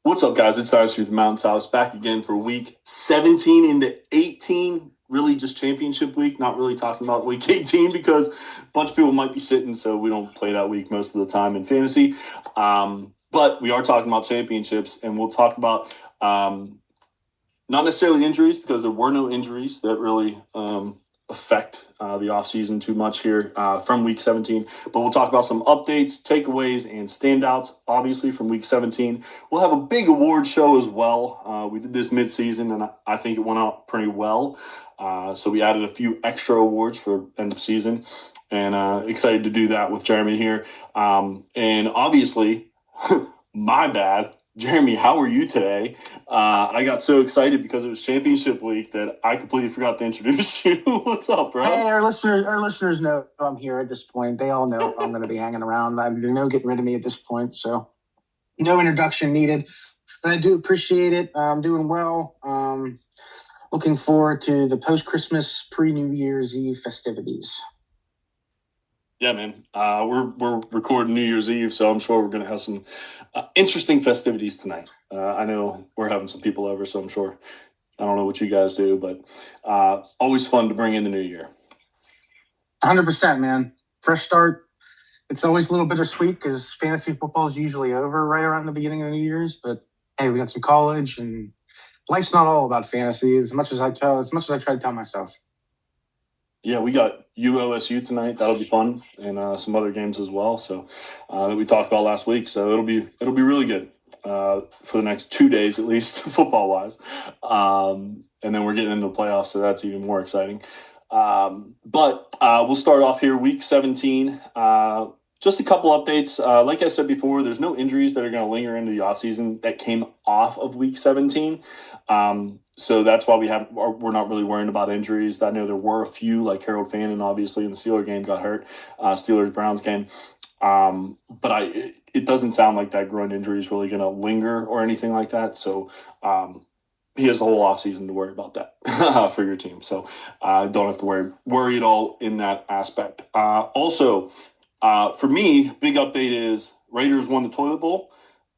What's up, guys? It's Dynasty with the Mountaintops back again for week 17 into 18. Really just championship week, not really talking about week 18 because a bunch of people might be sitting, so we don't play that week most of the time in fantasy. But we are talking about championships, and we'll talk about not necessarily injuries because there were no injuries that really affect the offseason too much here from week 17. But we'll talk about some updates, takeaways, and standouts, obviously, from week 17. We'll have a big award show as well. We did this midseason, and I think it went out pretty well. So we added a few extra awards for end of season, and excited to do that with Jeremy here. And obviously, my bad. Jeremy, how are you today? I got so excited because it was championship week that I completely forgot to introduce you. What's up, bro? Hey, our listeners know I'm here at this point. They all know I'm going to be hanging around. There's no getting rid of me at this point, so no introduction needed. But I do appreciate it. I'm doing well. Looking forward to the post-Christmas, pre-New Year's Eve festivities. Yeah, man. We're recording New Year's Eve, so I'm sure we're going to have some interesting festivities tonight. I know we're having some people over, so I'm sure. I don't know what you guys do, but always fun to bring in the new year. 100%, man. Fresh start. It's always a little bittersweet because fantasy football is usually over right around the beginning of the New Year's. But hey, we got some college, and life's not all about fantasy as much as I try to tell myself. Yeah, we got UOSU tonight. That'll be fun, and some other games as well. So that we talked about last week. So it'll be really good for the next 2 days at least, football wise. And then we're getting into the playoffs, so that's even more exciting. But we'll start off here, week 17. Just a couple updates. Like I said before, there's no injuries that are going to linger into the offseason that came off of week 17. So that's why we're not really worrying about injuries. I know there were a few, like Harold Fannin, obviously, in the Steelers game got hurt, Steelers-Browns game. But it doesn't sound like that groin injury is really going to linger or anything like that. So he has the whole offseason to worry about that for your team. So don't have to worry at all in that aspect. Also, for me, big update is Raiders won the toilet bowl,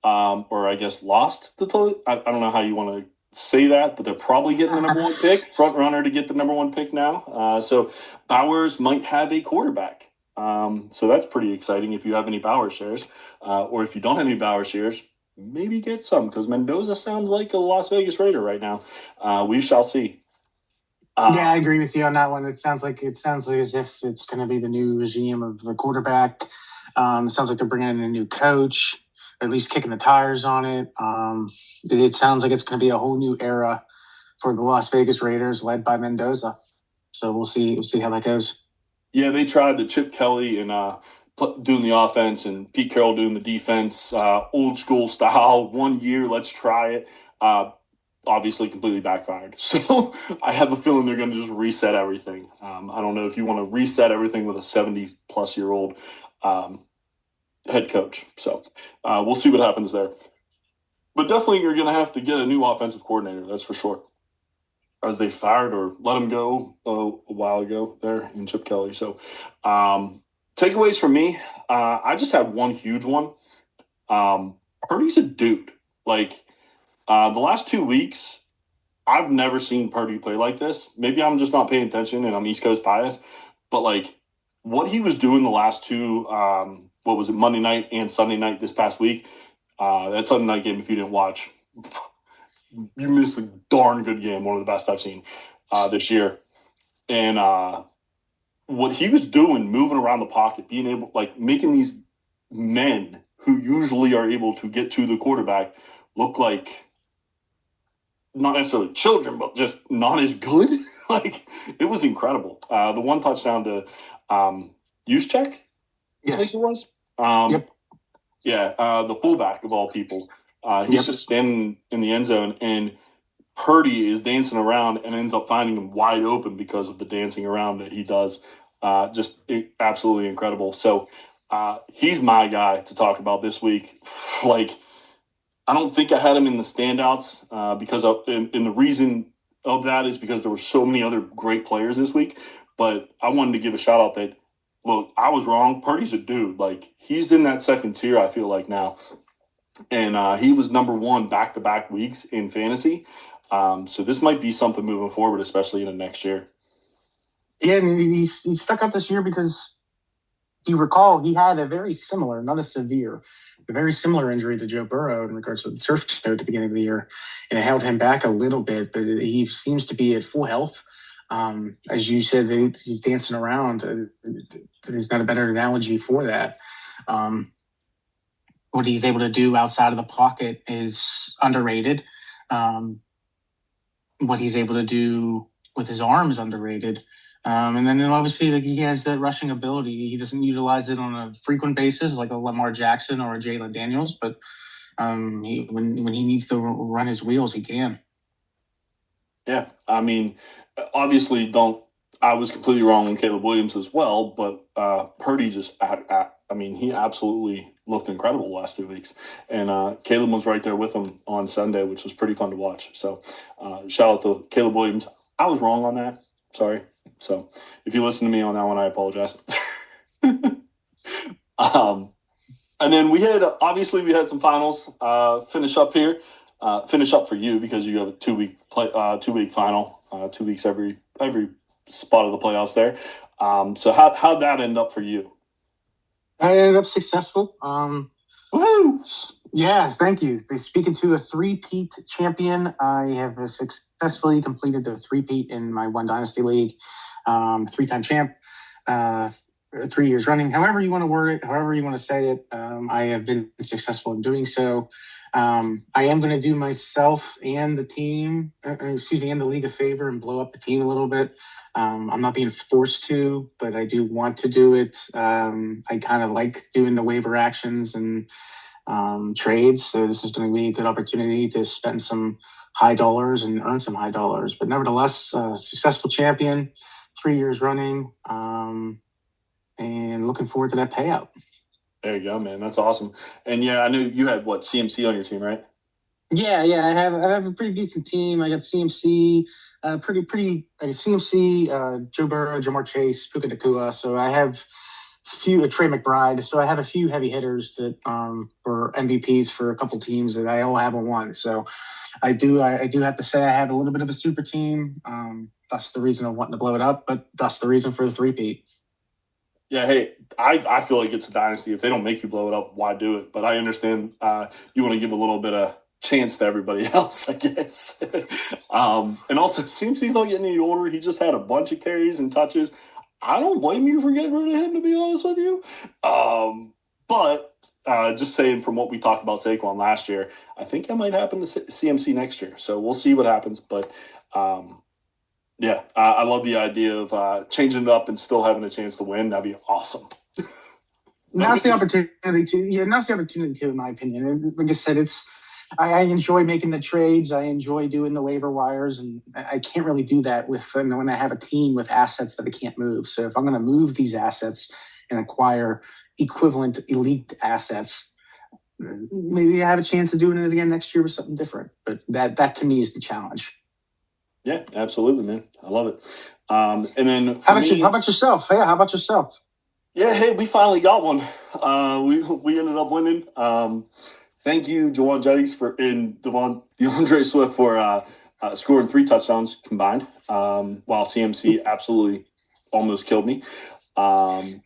or I guess lost the toilet. I don't know how you want to say that, but they're probably getting the number one pick, front runner to get the number one pick now. So Bowers might have a quarterback. So that's pretty exciting if you have any Bowers shares, or if you don't have any Bowers shares, maybe get some because Mendoza sounds like a Las Vegas Raider right now. We shall see. Yeah, I agree with you on that one. It sounds like as if it's going to be the new regime of the quarterback. It sounds like they're bringing in a new coach, or at least kicking the tires on it. It sounds like it's going to be a whole new era for the Las Vegas Raiders, led by Mendoza. So we'll see how that goes. Yeah, they tried the Chip Kelly and doing the offense and Pete Carroll doing the defense, old school style. 1 year, let's try it. Obviously completely backfired. So I have a feeling they're going to just reset everything. I don't know if you want to reset everything with a 70-plus-year-old head coach. So we'll see what happens there. But definitely you're going to have to get a new offensive coordinator, that's for sure, as they fired or let him go a while ago there in Chip Kelly. So takeaways from me, I just had one huge one. Purdy's a dude. Like, the last 2 weeks, I've never seen Purdy play like this. Maybe I'm just not paying attention and I'm East Coast biased. But, like, what he was doing the last two, Monday night and Sunday night this past week, that Sunday night game, if you didn't watch, you missed a darn good game, one of the best I've seen this year. And what he was doing, moving around the pocket, being able, like, making these men who usually are able to get to the quarterback look like not necessarily children, but just not as good. Like, it was incredible. The one touchdown to Juszczyk, Yes. I think it was. Yep. Yeah, the fullback of all people. He's just standing in the end zone, and Purdy is dancing around and ends up finding him wide open because of the dancing around that he does. Absolutely incredible. So he's my guy to talk about this week. Like, I don't think I had him in the standouts because the reason of that is because there were so many other great players this week. But I wanted to give a shout out that, look, I was wrong. Purdy's a dude. Like, he's in that second tier, I feel like now. and he was number one back-to-back weeks in fantasy. So this might be something moving forward, especially in the next year. Yeah, and he's stuck out this year because you recall he had a very similar, not a severe, a very similar injury to Joe Burrow in regards to the surf toe at the beginning of the year, and it held him back a little bit. But he seems to be at full health. As you said, he's dancing around. There's not a better analogy for that. What he's able to do outside of the pocket is underrated. What he's able to do with his arms underrated. And then obviously he has that rushing ability. He doesn't utilize it on a frequent basis like a Lamar Jackson or a Jalen Daniels, but when he needs to run his wheels, he can. Yeah, I mean, obviously, I was completely wrong on Caleb Williams as well, but Purdy just, I mean, he absolutely looked incredible the last 2 weeks, and Caleb was right there with him on Sunday, which was pretty fun to watch. So, shout out to Caleb Williams. I was wrong on that. Sorry. So, if you listen to me on that one, I apologize. And then we had some finals finish up here. Finish up for you because you have a 2 week final, 2 weeks every spot of the playoffs there. So how'd that end up for you? I ended up successful. Woohoo! Yeah, thank you. Speaking to a three-peat champion, I have successfully completed the three-peat in my one dynasty league. Three-time champ, 3 years running. However you want to word it, however you want to say it, I have been successful in doing so. I am going to do myself and the team, and the league a favor and blow up the team a little bit. I'm not being forced to, but I do want to do it. I kind of like doing the waiver actions and trades. So this is going to be a good opportunity to spend some high dollars and earn some high dollars. But nevertheless, successful champion, 3 years running, and looking forward to that payout. There you go, man. That's awesome. And yeah, I knew you had CMC on your team, right? Yeah. I have a pretty decent team. I got CMC, CMC, Joe Burrow, Jamar Chase, Puka Nacua. So I have Trey McBride. So I have a few heavy hitters that were MVPs for a couple teams that I all haven't won. So I do have to say I have a little bit of a super team. That's the reason I'm wanting to blow it up, but that's the reason for the three-peat. Yeah, hey, I feel like it's a dynasty. If they don't make you blow it up, why do it? But I understand you want to give a little bit of chance to everybody else, I guess. And also, CMC's not getting any older. He just had a bunch of carries and touches. I don't blame you for getting rid of him, to be honest with you. But just saying from what we talked about Saquon last year, I think that might happen to CMC next year. So we'll see what happens. But yeah, I love the idea of changing it up and still having a chance to win. That'd be awesome. Now's the opportunity to, in my opinion. Like I said, I enjoy making the trades. I enjoy doing the waiver wires, and I can't really do that when I have a team with assets that I can't move. So if I'm going to move these assets and acquire equivalent elite assets, maybe I have a chance of doing it again next year with something different. But that to me is the challenge. Yeah, absolutely, man. I love it. And then how about yourself? Yeah, how about yourself? Yeah, hey, we finally got one. We ended up winning. Thank you, Jawan Jennings and DeAndre Swift for scoring 3 touchdowns combined. While CMC absolutely almost killed me. Let's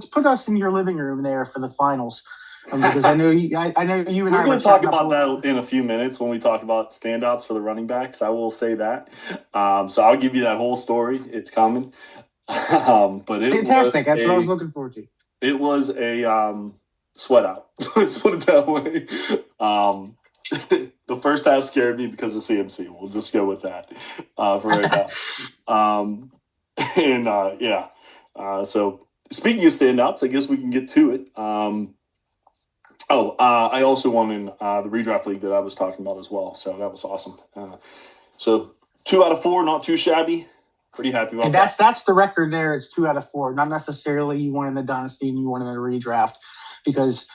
put us in your living room there for the finals. Because I know you and we're going to talk about that in a few minutes when we talk about standouts for the running backs. I will say that. So I'll give you that whole story. It's coming. But it fantastic. That's what I was looking forward to. It was a sweat out. Let's put it that way. The first half scared me because of CMC. We'll just go with that for right now. So speaking of standouts, I guess we can get to it. I also won in the redraft league that I was talking about as well. So that was awesome. So 2 out of 4, not too shabby. Pretty happy about that. That's the record there. It's 2 out of 4. Not necessarily you won in the dynasty and you won in the redraft, because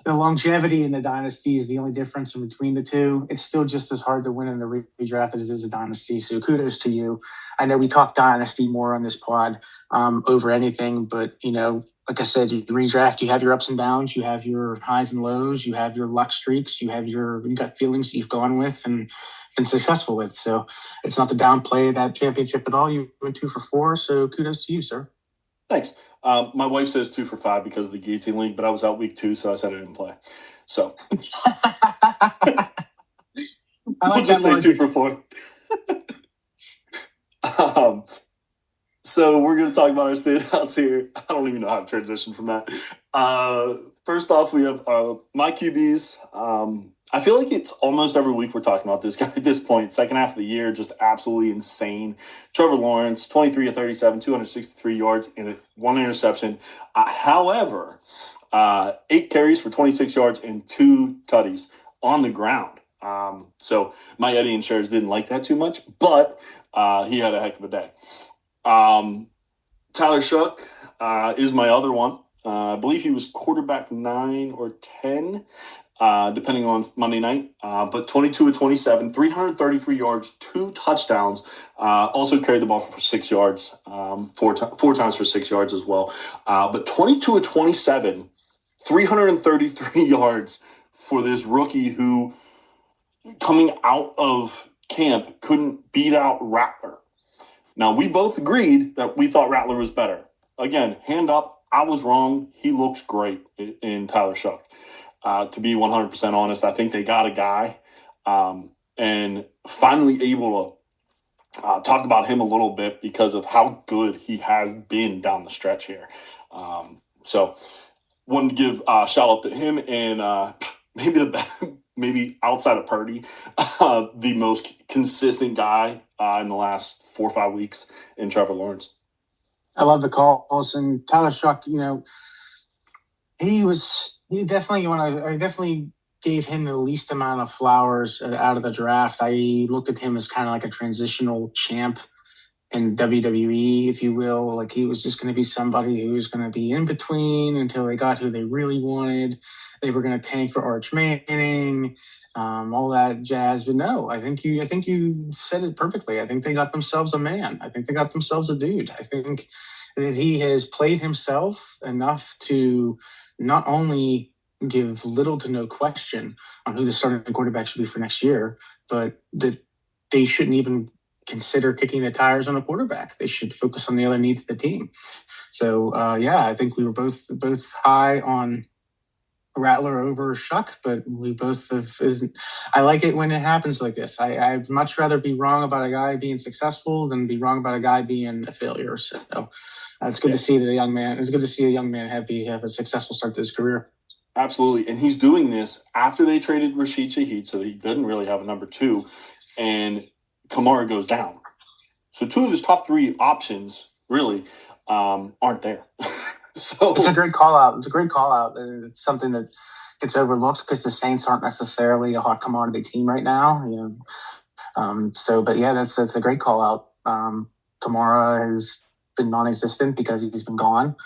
the longevity in the dynasty is the only difference in between the two. It's still just as hard to win in the redraft as it is a dynasty. So kudos to you. I know we talk dynasty more on this pod over anything, but like I said, you redraft, you have your ups and downs, you have your highs and lows, you have your luck streaks, you have your gut feelings that you've gone with and been successful with. So it's not to downplay that championship at all. You went 2 for 4, so kudos to you, sir. Thanks. My wife says 2 for 5 because of the Gatesy League, but I was out week 2, so I said I didn't play. So we'll just say 2 for 4. So we're going to talk about our standouts here. I don't even know how to transition from that. First off, we have my QBs. I feel like it's almost every week we're talking about this guy at this point. Second half of the year, just absolutely insane. Trevor Lawrence, 23 of 37, 263 yards, and 1 interception. However, 8 carries for 26 yards and 2 tutties on the ground. So my Eddie and Shares didn't like that too much, but he had a heck of a day. Tyler Shough is my other one. I believe he was quarterback 9 or 10, depending on Monday night. But 22 of 27, 333 yards, 2 touchdowns. Also carried the ball for 6 yards, 4 times for 6 yards as well. But 22 of 27, 333 yards for this rookie who, coming out of camp, couldn't beat out Rattler. Now, we both agreed that we thought Rattler was better. Again, hand up, I was wrong. He looks great in Tyler Shough. To be 100% honest, I think they got a guy and finally able to talk about him a little bit because of how good he has been down the stretch here. So wanted to give a shout out to him and maybe outside of Purdy, the most consistent guy in the last 4 or 5 weeks in Trevor Lawrence. I love the calls. And Tyler Shough, I definitely gave him the least amount of flowers out of the draft. I looked at him as kind of like a transitional champ in WWE, if you will. Like he was just going to be somebody who was going to be in between until they got who they really wanted. They were going to tank for Arch Manning, all that jazz. But no, I think you said it perfectly. I think they got themselves a man. I think they got themselves a dude. I think that he has played himself enough to not only give little to no question on who the starting quarterback should be for next year, but that they shouldn't even consider kicking the tires on a quarterback. They should focus on the other needs of the team. So, I think we were both high on Rattler over Shough, but we both I like it when it happens like this. I'd much rather be wrong about a guy being successful than be wrong about a guy being a failure. So it's good to see that a young man have a successful start to his career. Absolutely. And he's doing this after they traded Rashid Shaheed, so he doesn't really have a number 2, and Kamara goes down. So 2 of his top 3 options really aren't there. So it's a great call out. And it's something that gets overlooked because the Saints aren't necessarily a hot commodity team right now. That's a great call out. Kamara has been non-existent because he's been gone,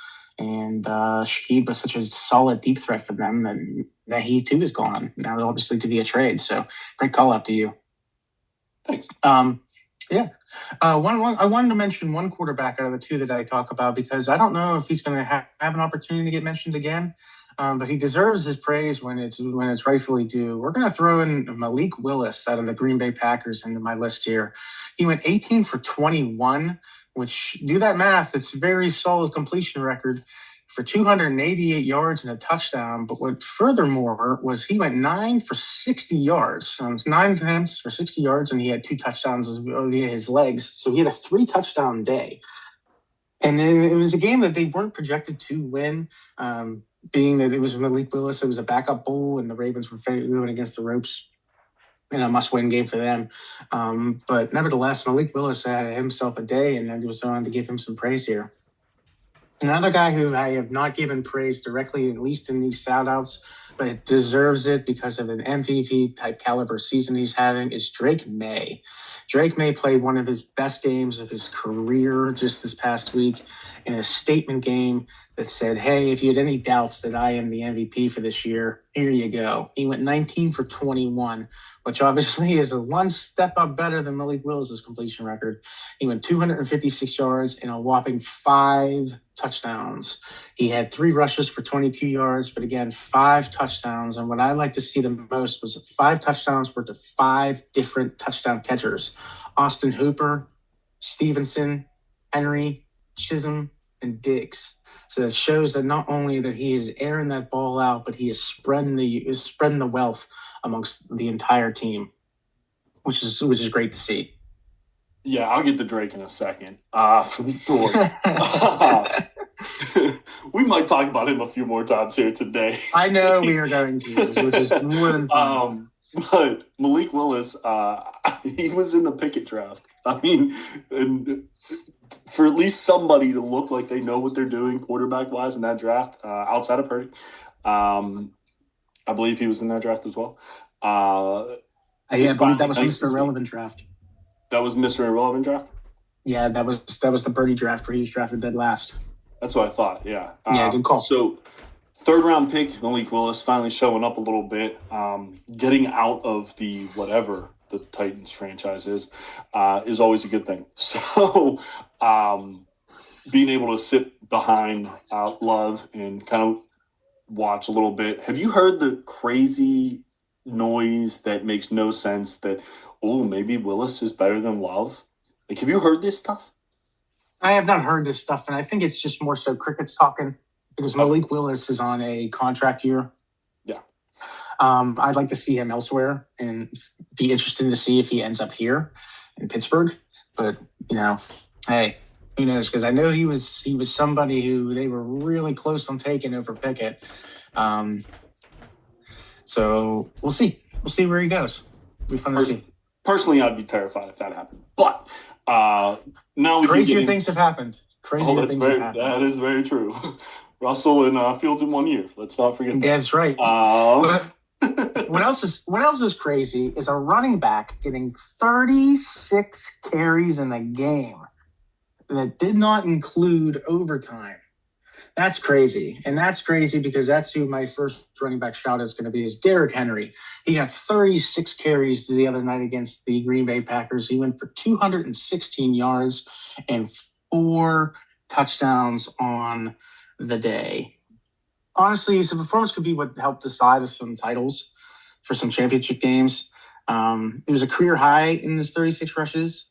and Shaheed was such a solid deep threat for them that he too is gone now, obviously to be a trade. So great call out to you. Thanks. I wanted to mention one quarterback out of the 2 that I talk about because I don't know if he's going to have an opportunity to get mentioned again, but he deserves his praise when it's rightfully due. We're going to throw in Malik Willis out of the Green Bay Packers into my list here. He went 18 for 21, which, do that math, it's a very solid completion record for 288 yards and a touchdown. But what furthermore was he went 9 for 60 yards. So it's 9 attempts for 60 yards, and he had 2 touchdowns via his legs. So he had a 3-touchdown day. And it was a game that they weren't projected to win, being that it was Malik Willis. It was a backup bowl, and the Ravens were moving against the ropes in a must-win game for them. But nevertheless, Malik Willis had himself a day, and I was going to give him some praise here. Another guy who I have not given praise directly, at least in these shout-outs, but deserves it because of an MVP-type caliber season he's having, is Drake May. Drake May played one of his best games of his career just this past week in a statement game that said, hey, if you had any doubts that I am the MVP for this year, Here you go. He went 19 for 21, which obviously is a one step up better than Malik Willis's completion record. He went 256 yards and a whopping 5 touchdowns. He had 3 rushes for 22 yards, but again, 5 touchdowns. And what I like to see the most was 5 touchdowns were to 5 different touchdown catchers. Austin Hooper, Stevenson, Henry, Chisholm, and Diggs. So that shows that not only that he is airing that ball out, but he is spreading the wealth amongst the entire team, which is great to see. Yeah, I'll get to Drake in a second. For sure. We might talk about him a few more times here today. I know we are going to, which is more than fun. But Malik Willis, he was in the Pickett draft. I mean, and for at least somebody to look like they know what they're doing quarterback-wise in that draft, outside of Purdy, I believe he was in that draft as well. I believe that was Mr. Irrelevant draft. That was Mr. Irrelevant draft? Yeah, that was the Purdy draft where he was drafted dead last. That's what I thought, yeah. Yeah, good call. So, third-round pick, Malik Willis, finally showing up a little bit, getting out of the whatever the Titans franchise is always a good thing. So, being able to sit behind Love and kind of watch a little bit. Have you heard the crazy noise that makes no sense that, maybe Willis is better than Love? Like, have you heard this stuff? I have not heard this stuff, and I think it's just more so crickets talking. Because Malik Willis is on a contract year. Yeah. I'd like to see him elsewhere and be interested to see if he ends up here in Pittsburgh. But, hey, who knows? Because I know he was somebody who they were really close on taking over Pickett. So we'll see. We'll see where he goes. It'll be fun to see. Personally, I'd be terrified if that happened. But now crazier things have happened. Crazier things have happened. That is very true. Russell and Fields in 1 year. Let's not forget that. That's right. What else is crazy is a running back getting 36 carries in a game that did not include overtime. That's crazy. And that's crazy because that's who my first running back shout is going to be is Derrick Henry. He got 36 carries the other night against the Green Bay Packers. He went for 216 yards and 4 touchdowns on the day. Honestly, his performance could be what helped decide some titles for some championship games. It was a career high in his 36 rushes.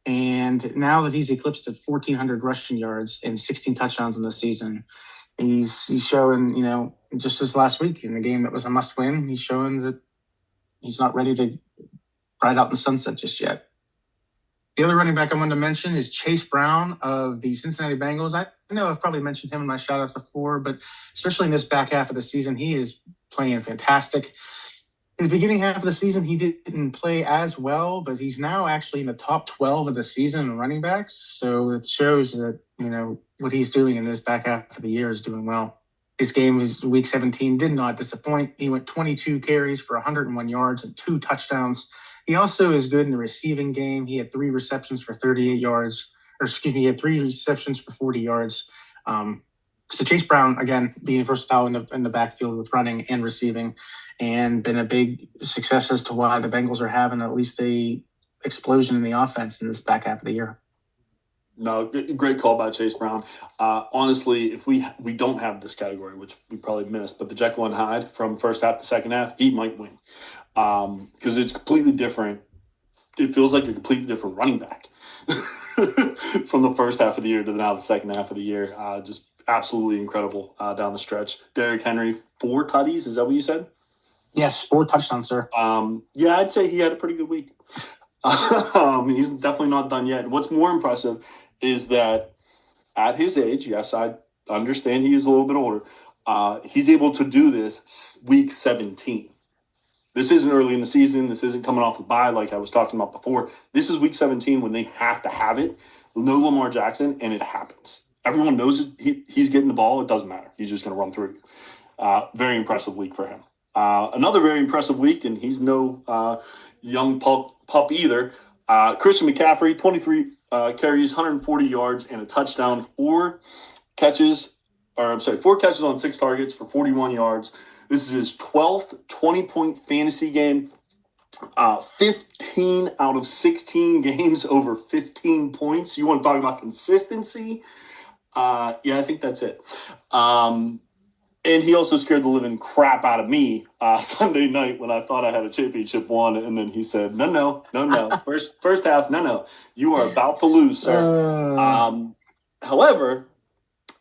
And now that he's eclipsed at 1,400 rushing yards and 16 touchdowns in the season, he's showing, just this last week in the game that was a must win, he's showing that he's not ready to ride out in the sunset just yet. The other running back I wanted to mention is Chase Brown of the Cincinnati Bengals. I know I've probably mentioned him in my shout-outs before, but especially in this back half of the season, he is playing fantastic. In the beginning half of the season, he didn't play as well, but he's now actually in the top 12 of the season in running backs. So it shows that, what he's doing in this back half of the year is doing well. His game was week 17, did not disappoint. He went 22 carries for 101 yards and 2 touchdowns. He also is good in the receiving game. He had 3 receptions for 38 yards. He had 3 receptions for 40 yards. So Chase Brown, again, being versatile in the backfield with running and receiving, and been a big success as to why the Bengals are having at least a explosion in the offense in this back half of the year. No, great call by Chase Brown. Honestly, if we don't have this category, which we probably missed, but the Jekyll and Hyde from first half to second half, he might win. Because it's completely different. It feels like a completely different running back from the first half of the year to now the second half of the year. Just absolutely incredible down the stretch. Derrick Henry, 4 tutties. Is that what you said? Yes, 4 touchdowns, sir. Yeah, I'd say he had a pretty good week. He's definitely not done yet. What's more impressive is that at his age, yes, I understand he is a little bit older, he's able to do this week 17. This isn't early in the season. This isn't coming off the bye like I was talking about before. This is week 17 when they have to have it. No Lamar Jackson, and it happens. Everyone knows it. He's getting the ball. It doesn't matter. He's just going to run through you. Very impressive week for him. Another very impressive week, and he's no young pup either. Christian McCaffrey, 23 carries, 140 yards, and a touchdown. 4 catches on 6 targets for 41 yards. This is his 12th 20-point fantasy game. 15 out of 16 games over 15 points. You want to talk about consistency? Yeah, I think that's it. And he also scared the living crap out of me Sunday night when I thought I had a championship won. And then he said, no. First half, no. You are about to lose, sir. However,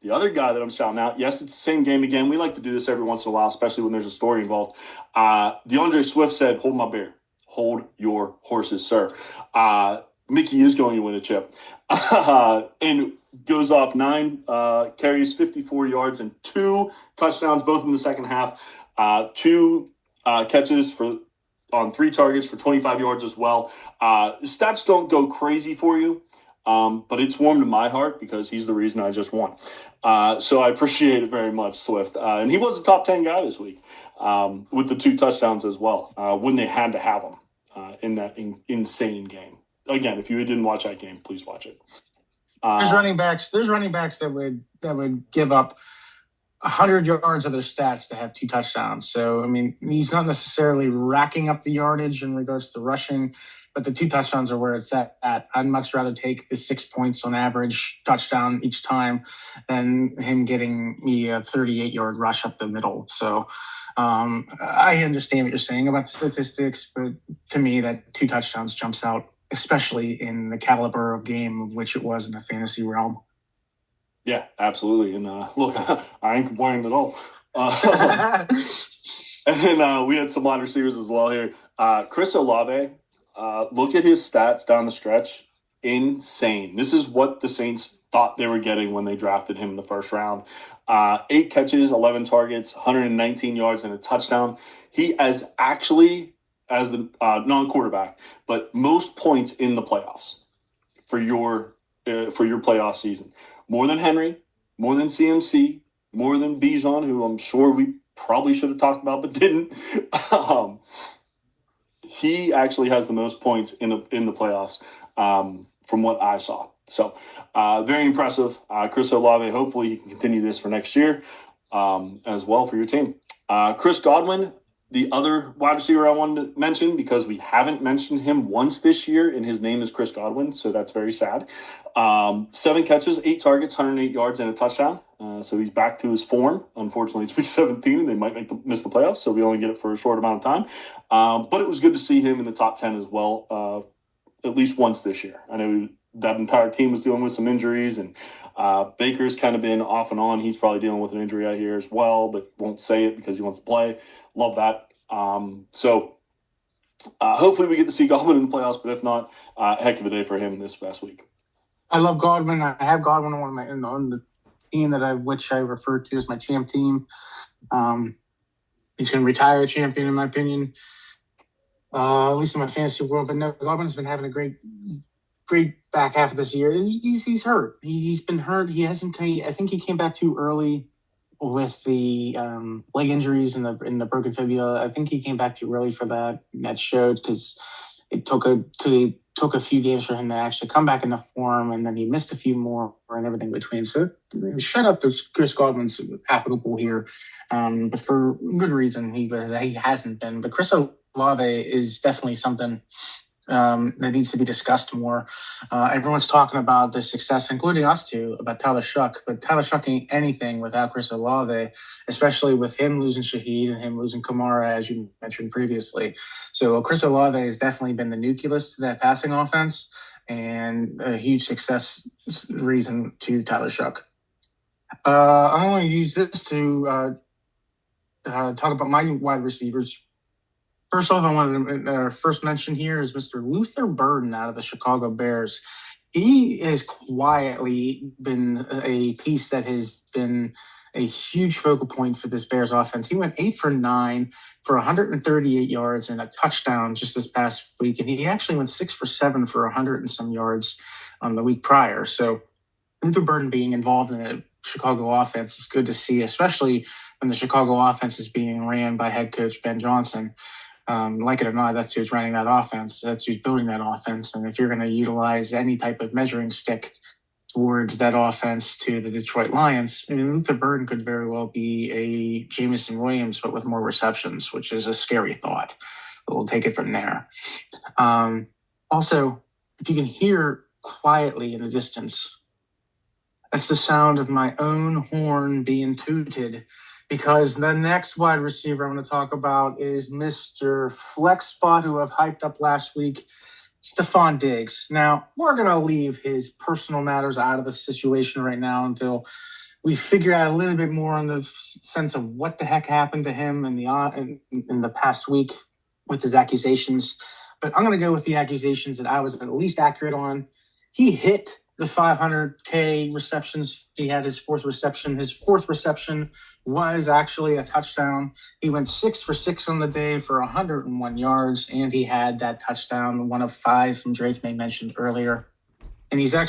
the other guy that I'm shouting out, yes, it's the same game again. We like to do this every once in a while, especially when there's a story involved. DeAndre Swift said, hold my beer. Hold your horses, sir. Mickey is going to win a chip. And goes off 9 carries, 54 yards, and 2 touchdowns, both in the second half. 2 catches on 3 targets for 25 yards as well. Stats don't go crazy for you, but it's warm to my heart because he's the reason I just won. So I appreciate it very much, Swift. And he was a top 10 guy this week with the 2 touchdowns as well when they had to have him in that insane game. Again, if you didn't watch that game, please watch it. There's running backs that would give up 100 yards of their stats to have 2 touchdowns. So, I mean, he's not necessarily racking up the yardage in regards to rushing, but the 2 touchdowns are where it's at. I'd much rather take the 6 points on average touchdown each time than him getting me a 38-yard rush up the middle. So I understand what you're saying about the statistics, but to me, that 2 touchdowns jumps out, especially in the caliber of game of which it was in the fantasy realm. Yeah, absolutely. And look, I ain't complaining at all. And then we had some wide receivers as well here. Chris Olave, look at his stats down the stretch. Insane. This is what the Saints thought they were getting when they drafted him in the first round. 8 catches, 11 targets, 119 yards, and a touchdown. He has actually, as the non-quarterback, but most points in the playoffs for your playoff season. More than Henry, more than CMC, more than Bijan, who I'm sure we probably should have talked about but didn't. He actually has the most points in the playoffs from what I saw. So very impressive. Chris Olave, hopefully he can continue this for next year as well for your team. Chris Godwin, the other wide receiver I wanted to mention because we haven't mentioned him once this year, and his name is Chris Godwin, so that's very sad. 7 catches, 8 targets, 108 yards, and a touchdown. So he's back to his form. Unfortunately, it's week 17, and they might miss the playoffs, so we only get it for a short amount of time. But it was good to see him in the top 10 as well, at least once this year. I know that entire team was dealing with some injuries, and Baker's kind of been off and on. He's probably dealing with an injury out here as well, but won't say it because he wants to play. Love that. So hopefully we get to see Godwin in the playoffs, but if not, heck of a day for him this past week. I love Godwin. I have Godwin on the team which I refer to as my champ team. He's going to retire a champion, in my opinion, at least in my fantasy world. But no, Godwin's been having a great back half of this year. He's hurt. He's been hurt. He hasn't. I think he came back too early with the leg injuries and the broken fibula. I think he came back too early for that. And that showed because it took a few games for him to actually come back into form, and then he missed a few more and everything between. So shout out to Chris Godwin's applicable here, but for good reason he hasn't been. But Chris Olave is definitely something that needs to be discussed more. Everyone's talking about the success, including us too, about Tyler Shuck, but Tyler Shuck ain't anything without Chris Olave, especially with him losing Shaheed and him losing Kamara, as you mentioned previously. So Chris Olave has definitely been the nucleus to that passing offense and a huge success reason to Tyler Shuck. I'm going to use this to talk about my wide receivers. First off, I wanted to first mention here is Mr. Luther Burden out of the Chicago Bears. He has quietly been a piece that has been a huge focal point for this Bears offense. He went 8 for 9 for 138 yards and a touchdown just this past week. And he actually went 6 for 7 for 100 and some yards on the week prior. So Luther Burden being involved in a Chicago offense is good to see, especially when the Chicago offense is being ran by head coach Ben Johnson. Like it or not, that's who's running that offense. That's who's building that offense. And if you're going to utilize any type of measuring stick towards that offense to the Detroit Lions. And Luther Burden could very well be a Jameson Williams, but with more receptions, which is a scary thought. But we'll take it from there. Also, if you can hear quietly in the distance, that's the sound of my own horn being tooted, because the next wide receiver I'm going to talk about is Mr. Flex Spot, who I've hyped up last week, Stephon Diggs. Now, we're going to leave his personal matters out of the situation right now until we figure out a little bit more on the sense of what the heck happened to him in the past week with his accusations. But I'm going to go with the accusations that I was at least accurate on. He hit the 500K receptions. He had his fourth reception. His fourth reception was actually a touchdown. He went 6 for 6 on the day for 101 yards, and he had that touchdown, one of 5 from Drake May mentioned earlier. And he got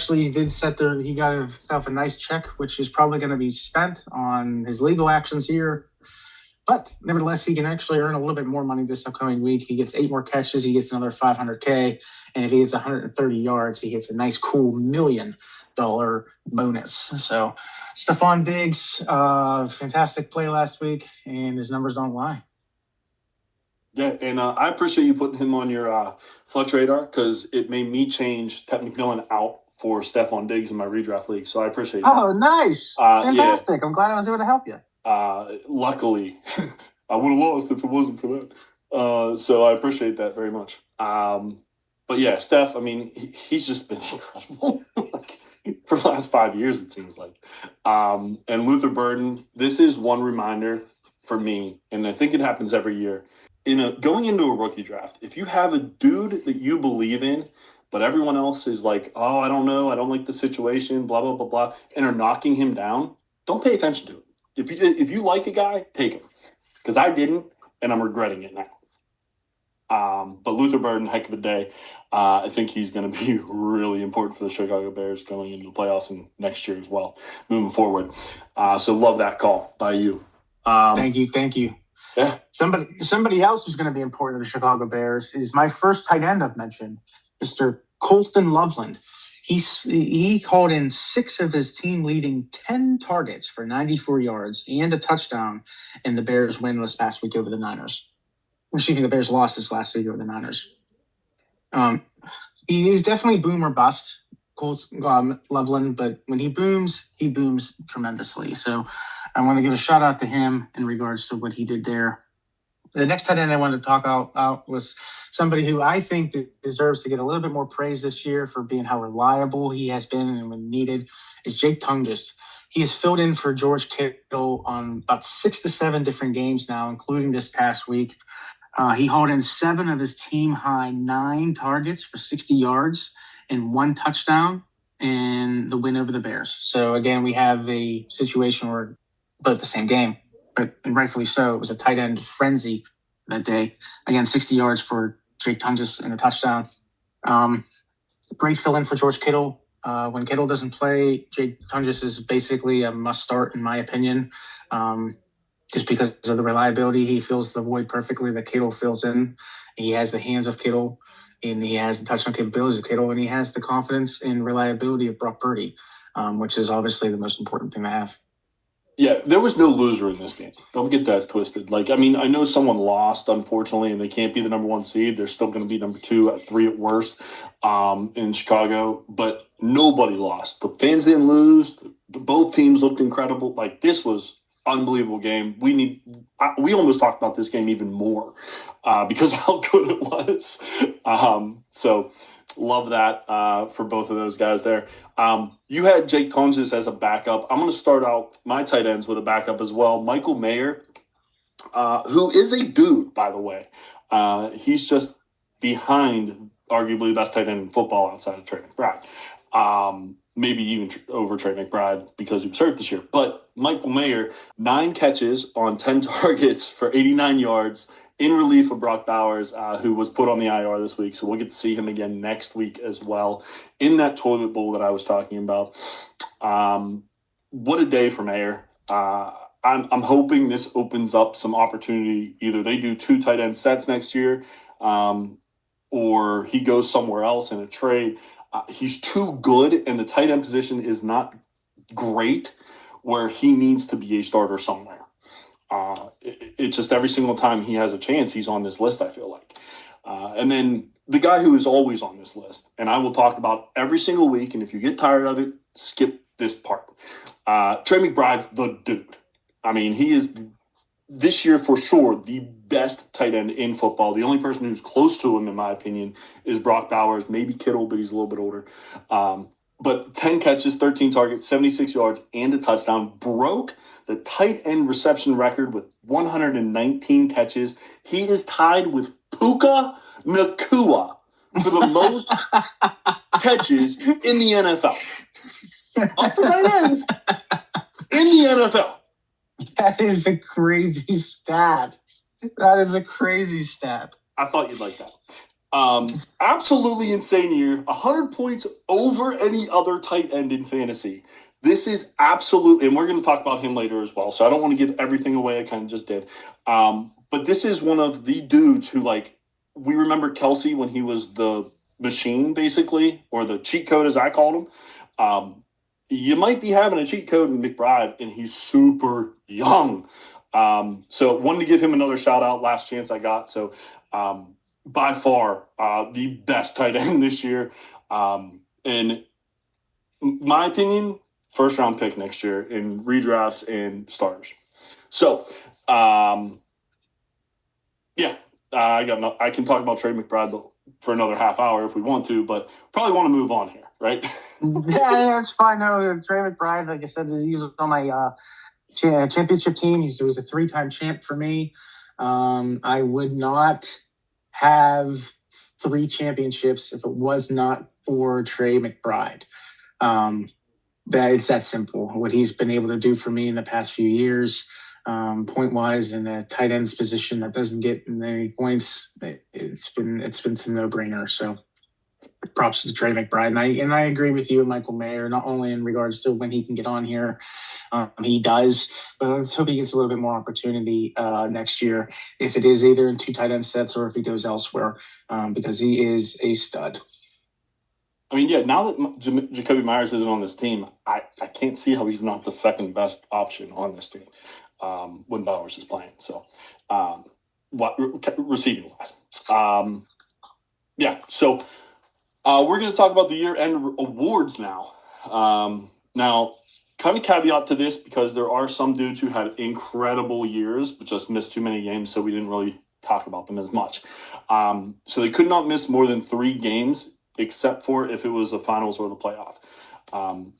himself a nice check, which is probably going to be spent on his legal actions here. But nevertheless, he can actually earn a little bit more money this upcoming week. He gets 8 more catches. He gets another 500K. And if he gets 130 yards, he gets a nice, cool $1 million bonus. So Stephon Diggs, fantastic play last week, and his numbers don't lie. Yeah, and I appreciate you putting him on your flex radar, because it made me change Ted McMillan out for Stephon Diggs in my redraft league. So I appreciate that. Oh, nice. Fantastic. Yeah. I'm glad I was able to help you. Luckily, I would have lost if it wasn't for that. So I appreciate that very much. But yeah, Steph, I mean, he's just been incredible for the last 5 years, it seems like. And Luther Burden, this is one reminder for me, and I think it happens every year. Going into a rookie draft, if you have a dude that you believe in, but everyone else is like, oh, I don't know, I don't like the situation, blah, blah, blah, blah, and are knocking him down, don't pay attention to it. If you like a guy, take him. Because I didn't, and I'm regretting it now. But Luther Burden, heck of a day. I think he's going to be really important for the Chicago Bears going into the playoffs and next year as well, moving forward. So love that call by you. Thank you. Yeah. Somebody else who's going to be important to the Chicago Bears is my first tight end I've mentioned, Mr. Colston Loveland. He called in 6 of his team leading 10 targets for 94 yards and a touchdown in the Bears win this past week over the Niners. The Bears lost this last week over the Niners. He is definitely boom or bust, Loveland, but when he booms tremendously. So I want to give a shout out to him in regards to what he did there. The next tight end I wanted to talk out was somebody who I think deserves to get a little bit more praise this year for being how reliable he has been and when needed, is Jake Tunges. He has filled in for George Kittle on about 6 to 7 different games now, including this past week. He hauled in 7 of his team-high 9 targets for 60 yards and 1 touchdown in the win over the Bears. So, again, we have a situation where both the same game. But rightfully so, it was a tight end frenzy that day. Again, 60 yards for Jake Tunges and a touchdown. Great fill-in for George Kittle. When Kittle doesn't play, Jake Tunges is basically a must-start, in my opinion, just because of the reliability. He fills the void perfectly that Kittle fills in. He has the hands of Kittle, and he has the touchdown capabilities of Kittle, and he has the confidence and reliability of Brock Purdy, which is obviously the most important thing to have. Yeah, there was no loser in this game. Don't get that twisted. I know someone lost, unfortunately, and they can't be the number 1 seed. They're still going to be number 2 at 3 at worst in Chicago, but nobody lost. The fans didn't lose. Both teams looked incredible. This was unbelievable game. We almost talked about this game even more because of how good it was. So love that for both of those guys there. You had Jake Tunges as a backup. I'm going to start out my tight ends with a backup as well. Michael Mayer, who is a dude, by the way. He's just behind arguably the best tight end in football outside of Trey McBride. Maybe even over Trey McBride because he was hurt this year. But Michael Mayer, 9 catches on 10 targets for 89 yards in relief of Brock Bowers, who was put on the IR this week. So we'll get to see him again next week as well in that toilet bowl that I was talking about. What a day for Mayer. I'm hoping this opens up some opportunity. Either they do 2 tight end sets next year or he goes somewhere else in a trade. He's too good, and the tight end position is not great where he needs to be a starter somewhere. It's just every single time he has a chance, he's on this list, I feel like. And then the guy who is always on this list, and I will talk about every single week, and if you get tired of it, skip this part. Trey McBride's the dude. I mean, he is this year for sure the best tight end in football. The only person who's close to him, in my opinion, is Brock Bowers, maybe Kittle, but he's a little bit older. But 10 catches, 13 targets, 76 yards, and a touchdown. Broke the tight end reception record with 119 catches. He is tied with Puka Nacua for the most catches in the NFL. Not for tight ends, in the NFL. That is a crazy stat. That is a crazy stat. I thought you'd like that. Absolutely insane year. 100 points over any other tight end in fantasy. This is absolutely, and we're going to talk about him later as well, so I don't want to give everything away I kind of just did. But this is one of the dudes who, like, we remember Kelsey when he was the machine, basically, or the cheat code, as I called him. You might be having a cheat code in McBride, and he's super young. So wanted to give him another shout out, last chance I got. So by far the best tight end this year. In my opinion, first round pick next year in redrafts and starters. So I can talk about Trey McBride for another half hour if we want to, but probably want to move on here, right? Yeah, it's fine. No, Trey McBride, like I said, he's on my championship team. He was a 3-time champ for me. I would not have 3 championships if it was not for Trey McBride. It's that simple. What he's been able to do for me in the past few years, point-wise, in a tight end's position that doesn't get any points, it's been some no-brainer. So props to Trey McBride. And I agree with you, Michael Mayer, not only in regards to when he can get on here. He does, but let's hope he gets a little bit more opportunity next year, if it is either in 2 tight end sets or if he goes elsewhere, because he is a stud. I mean, yeah, now that Jacoby Myers isn't on this team, I can't see how he's not the second best option on this team when Bowers is playing. So, receiving-wise. So we're going to talk about the year-end awards now. Now, kind of caveat to this, because there are some dudes who had incredible years but just missed too many games, so we didn't really talk about them as much. So they could not miss more than 3 games, except for if it was the finals or the playoff.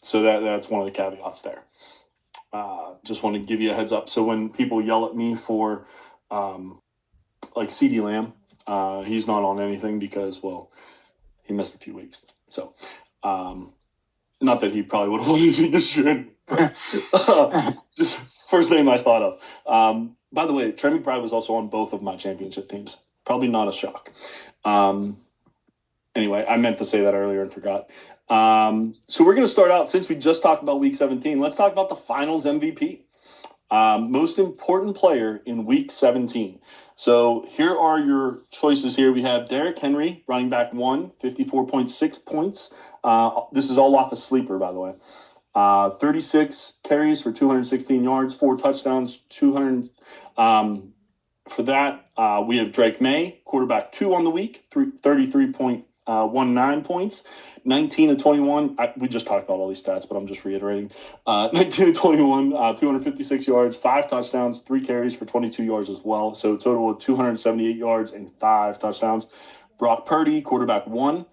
So that's one of the caveats there. Just want to give you a heads up. So when people yell at me for like CeeDee Lamb, he's not on anything because, well, he missed a few weeks. So not that he probably would have won anything this year. Just first name I thought of. By the way, Trey McBride was also on both of my championship teams. Probably not a shock. Anyway, I meant to say that earlier and forgot. So we're going to start out, since we just talked about Week 17, let's talk about the Finals MVP. Most important player in Week 17. So here are your choices here. We have Derrick Henry, running back 1, 54.6 points. This is all off a sleeper, by the way. 36 carries for 216 yards, 4 touchdowns, 200. For that, we have Drake May, quarterback 2 on the week, 33.19 points, 19 to 21. We just talked about all these stats, but I'm just reiterating. 19 to 21, 256 yards, 5 touchdowns, 3 carries for 22 yards as well. So a total of 278 yards and 5 touchdowns. Brock Purdy, quarterback 1,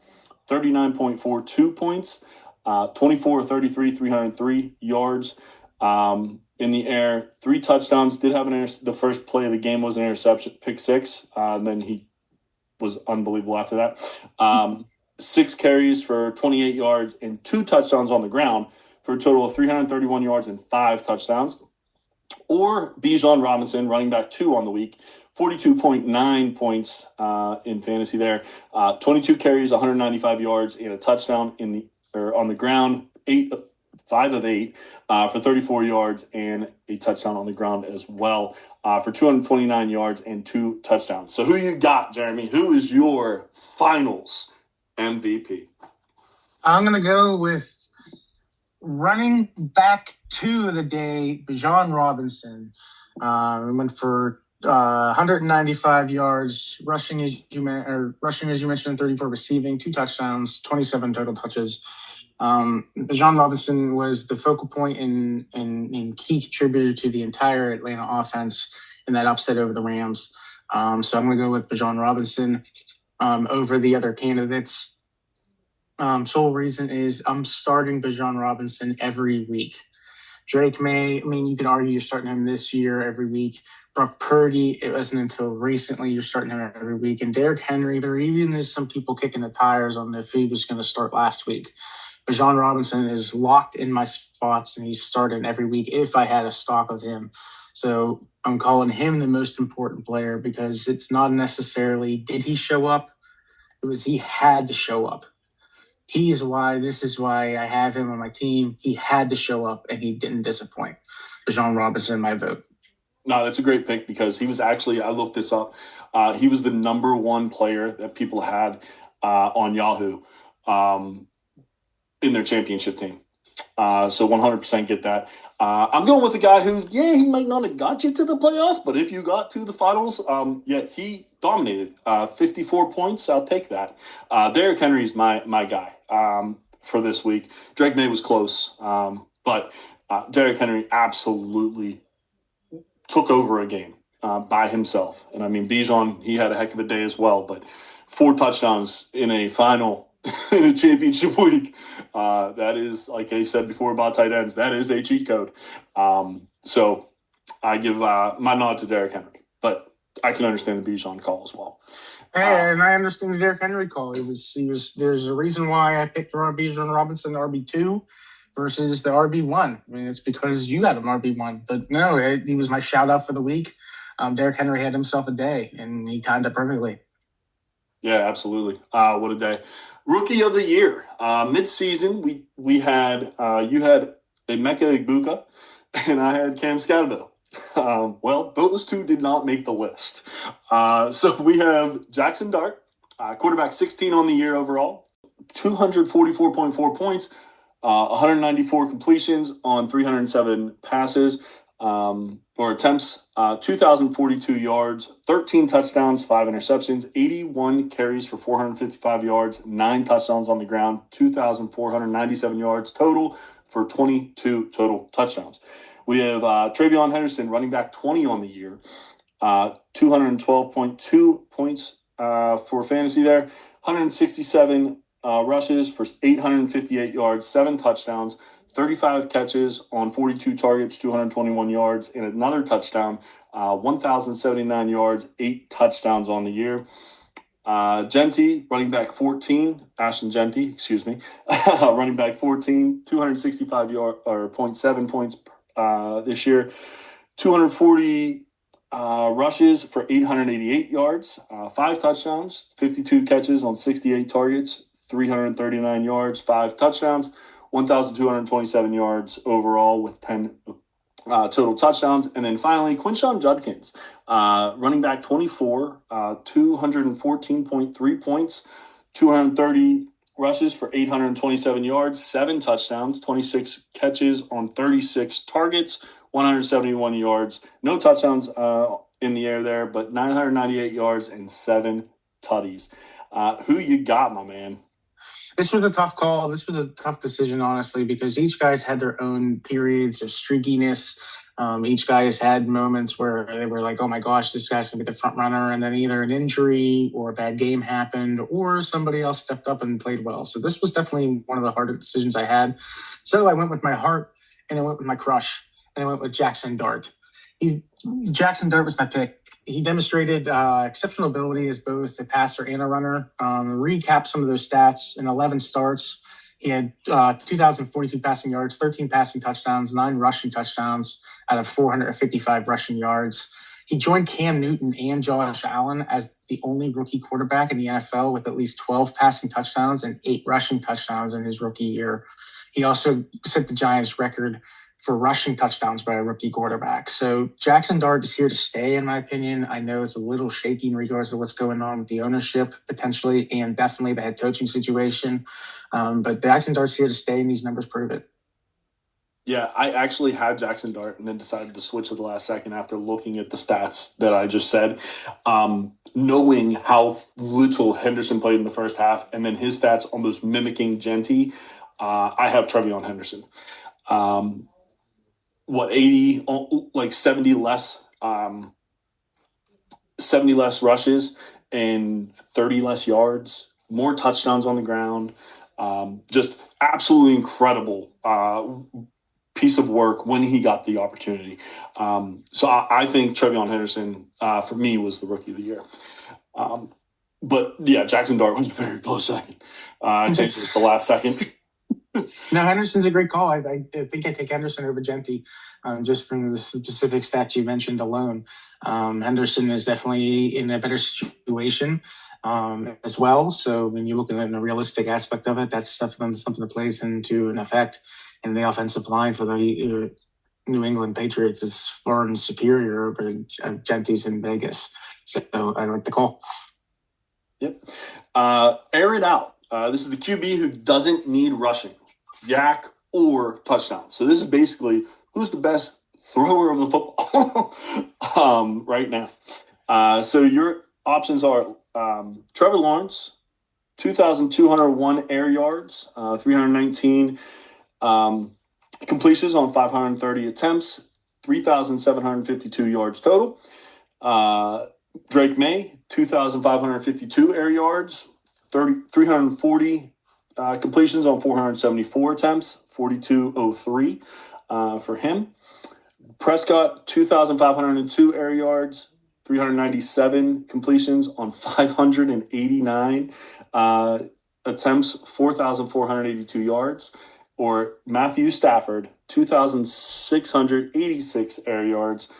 39.42 points, 24 to 33, 303 yards. In the air, 3 touchdowns. Did have the first play of the game was an interception, pick 6. And then he was unbelievable after that. 6 carries for 28 yards and 2 touchdowns on the ground for a total of 331 yards and 5 touchdowns. Or Bijan Robinson, running back 2 on the week, 42.9 points in fantasy there. 22 carries, 195 yards and a touchdown on the ground. 5 of 8 for 34 yards and a touchdown on the ground as well for 229 yards and 2 touchdowns. So who you got, Jeremy? Who is your Finals MVP? I'm going to go with running back to the day, Bijan Robinson. Went for 195 yards, rushing as you mentioned, 34 receiving, 2 touchdowns, 27 total touches. Bijan Robinson was the focal point and key contributor to the entire Atlanta offense in that upset over the Rams. So I'm going to go with Bijan Robinson over the other candidates. Sole reason is I'm starting Bijan Robinson every week. Drake May, you could argue you're starting him this year every week. Brock Purdy, it wasn't until recently you're starting him every week. And Derrick Henry, there even is some people kicking the tires on if he was going to start last week. Bijan Robinson is locked in my spots, and he's starting every week if I had a stock of him. So I'm calling him the most important player because it's not necessarily did he show up. It was he had to show up. This is why I have him on my team. He had to show up, and he didn't disappoint. Bijan Robinson, my vote. No, that's a great pick because he was actually, I looked this up, he was the number one player that people had on Yahoo in their championship team. So 100% get that. I'm going with a guy who, he might not have got you to the playoffs, but if you got to the finals, he dominated. 54 points, I'll take that. Derrick Henry's my guy for this week. Drake May was close, but Derrick Henry absolutely took over a game by himself. And Bijan, he had a heck of a day as well, but 4 touchdowns in a final in a championship week. That is, like I said before about tight ends, that is a cheat code. So I give my nod to Derrick Henry, but I can understand the Bijan call as well. And I understand the Derrick Henry call. There's a reason why I picked Bijan Robinson RB2 versus the RB1. It's because you got him RB1, but no, he was my shout out for the week. Derrick Henry had himself a day, and he timed it perfectly. Yeah, absolutely. What a day. Rookie of the year. Mid-season, we had you had Emeka Egbuka, and I had Cam Scatterville. Well, those two did not make the list. So we have Jackson Dart, quarterback 16 on the year overall, 244.4 points, 194 completions on 307 passes or attempts, 2,042 yards, 13 touchdowns, 5 interceptions, 81 carries for 455 yards, 9 touchdowns on the ground, 2,497 yards total for 22 total touchdowns. We have Travion Henderson, running back 20 on the year, 212.2 points for fantasy there, 167 rushes for 858 yards, 7 touchdowns, 35 catches on 42 targets, 221 yards, and another touchdown, 1,079 yards, 8 touchdowns on the year. Genty, running back 14, Ashton Genty, excuse me, running back 14, 265 yard or 0.7 points this year, 240 rushes for 888 yards, 5 touchdowns, 52 catches on 68 targets, 339 yards, 5 touchdowns, 1,227 yards overall with 10 total touchdowns. And then finally, Quinshon Judkins, running back 24, 214.3 points, 230 rushes for 827 yards, 7 touchdowns, 26 catches on 36 targets, 171 yards, no touchdowns in the air there, but 998 yards and 7 tutties. Who you got, my man? This was a tough call. This was a tough decision, honestly, because each guy's had their own periods of streakiness. Each guy has had moments where they were like, oh my gosh, this guy's going to be the front runner. And then either an injury or a bad game happened or somebody else stepped up and played well. So this was definitely one of the hardest decisions I had. So I went with my heart and I went with my crush and I went with Jackson Dart. Jackson Dart was my pick. He demonstrated exceptional ability as both a passer and a runner. Recap some of those stats. In 11 starts, he had 2,042 passing yards, 13 passing touchdowns, 9 rushing touchdowns out of 455 rushing yards. He joined Cam Newton and Josh Allen as the only rookie quarterback in the NFL with at least 12 passing touchdowns and 8 rushing touchdowns in his rookie year. He also set the Giants record for rushing touchdowns by a rookie quarterback. So Jackson Dart is here to stay, in my opinion. I know it's a little shaky in regards to what's going on with the ownership potentially, and definitely the head coaching situation. But Jackson Dart's here to stay, and these numbers prove it. Yeah, I actually had Jackson Dart and then decided to switch at the last second after looking at the stats that I just said. Knowing how little Henderson played in the first half and then his stats almost mimicking Genty, I have Trevion Henderson. 80, like 70 less, 70 less rushes and 30 less yards, more touchdowns on the ground. Just absolutely incredible piece of work when he got the opportunity. So I think Trevion Henderson, for me, was the rookie of the year. But yeah, Jackson Dart was a very close second. I changed it at the last second. No, Henderson's a great call. I think I take Henderson over Genty, just from the specific stats you mentioned alone. Henderson is definitely in a better situation as well. So when you look at it in a realistic aspect of it, that's something that plays into an effect. And the offensive line for the New England Patriots is far and superior over Genty's in Vegas. So I like the call. Yep. Air it out. This is the QB who doesn't need rushing, yak, or touchdown. So this is basically who's the best thrower of the football right now. So your options are Trevor Lawrence, 2,201 air yards, 319 completions on 530 attempts, 3,752 yards total. Drake May, 2,552 air yards, 340 completions on 474 attempts, 4,203 for him. Prescott, 2,502 air yards, 397 completions on 589 attempts, 4,482 yards. Or Matthew Stafford, 2,686 air yards,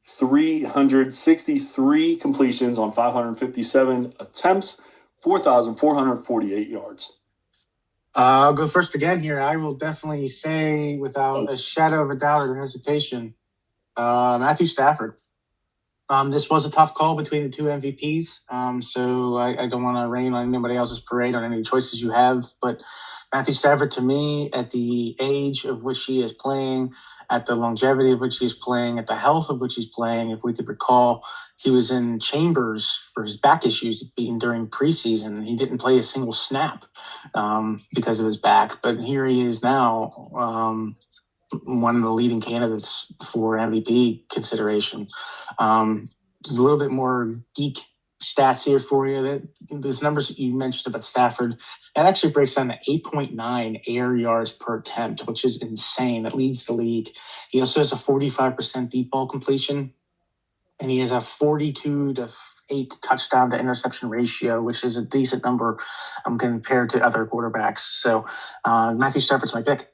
363 completions on 557 attempts, 4,448 yards. I'll go first again here. I will definitely say, without a shadow of a doubt or hesitation, Matthew Stafford. This was a tough call between the two MVPs, so I don't want to rain on anybody else's parade on any choices you have. But Matthew Stafford, to me, at the age of which he is playing, at the longevity of which he's playing, at the health of which he's playing, if we could recall, he was in chambers for his back issues during preseason. He didn't play a single snap because of his back, but here he is now. One of the leading candidates for MVP consideration. There's a little bit more geek stats here for you. Those numbers that you mentioned about Stafford, that actually breaks down to 8.9 air yards per attempt, which is insane. That leads the league. He also has a 45% deep ball completion, and he has a 42-8 touchdown to interception ratio, which is a decent number compared to other quarterbacks. So Matthew Stafford's my pick.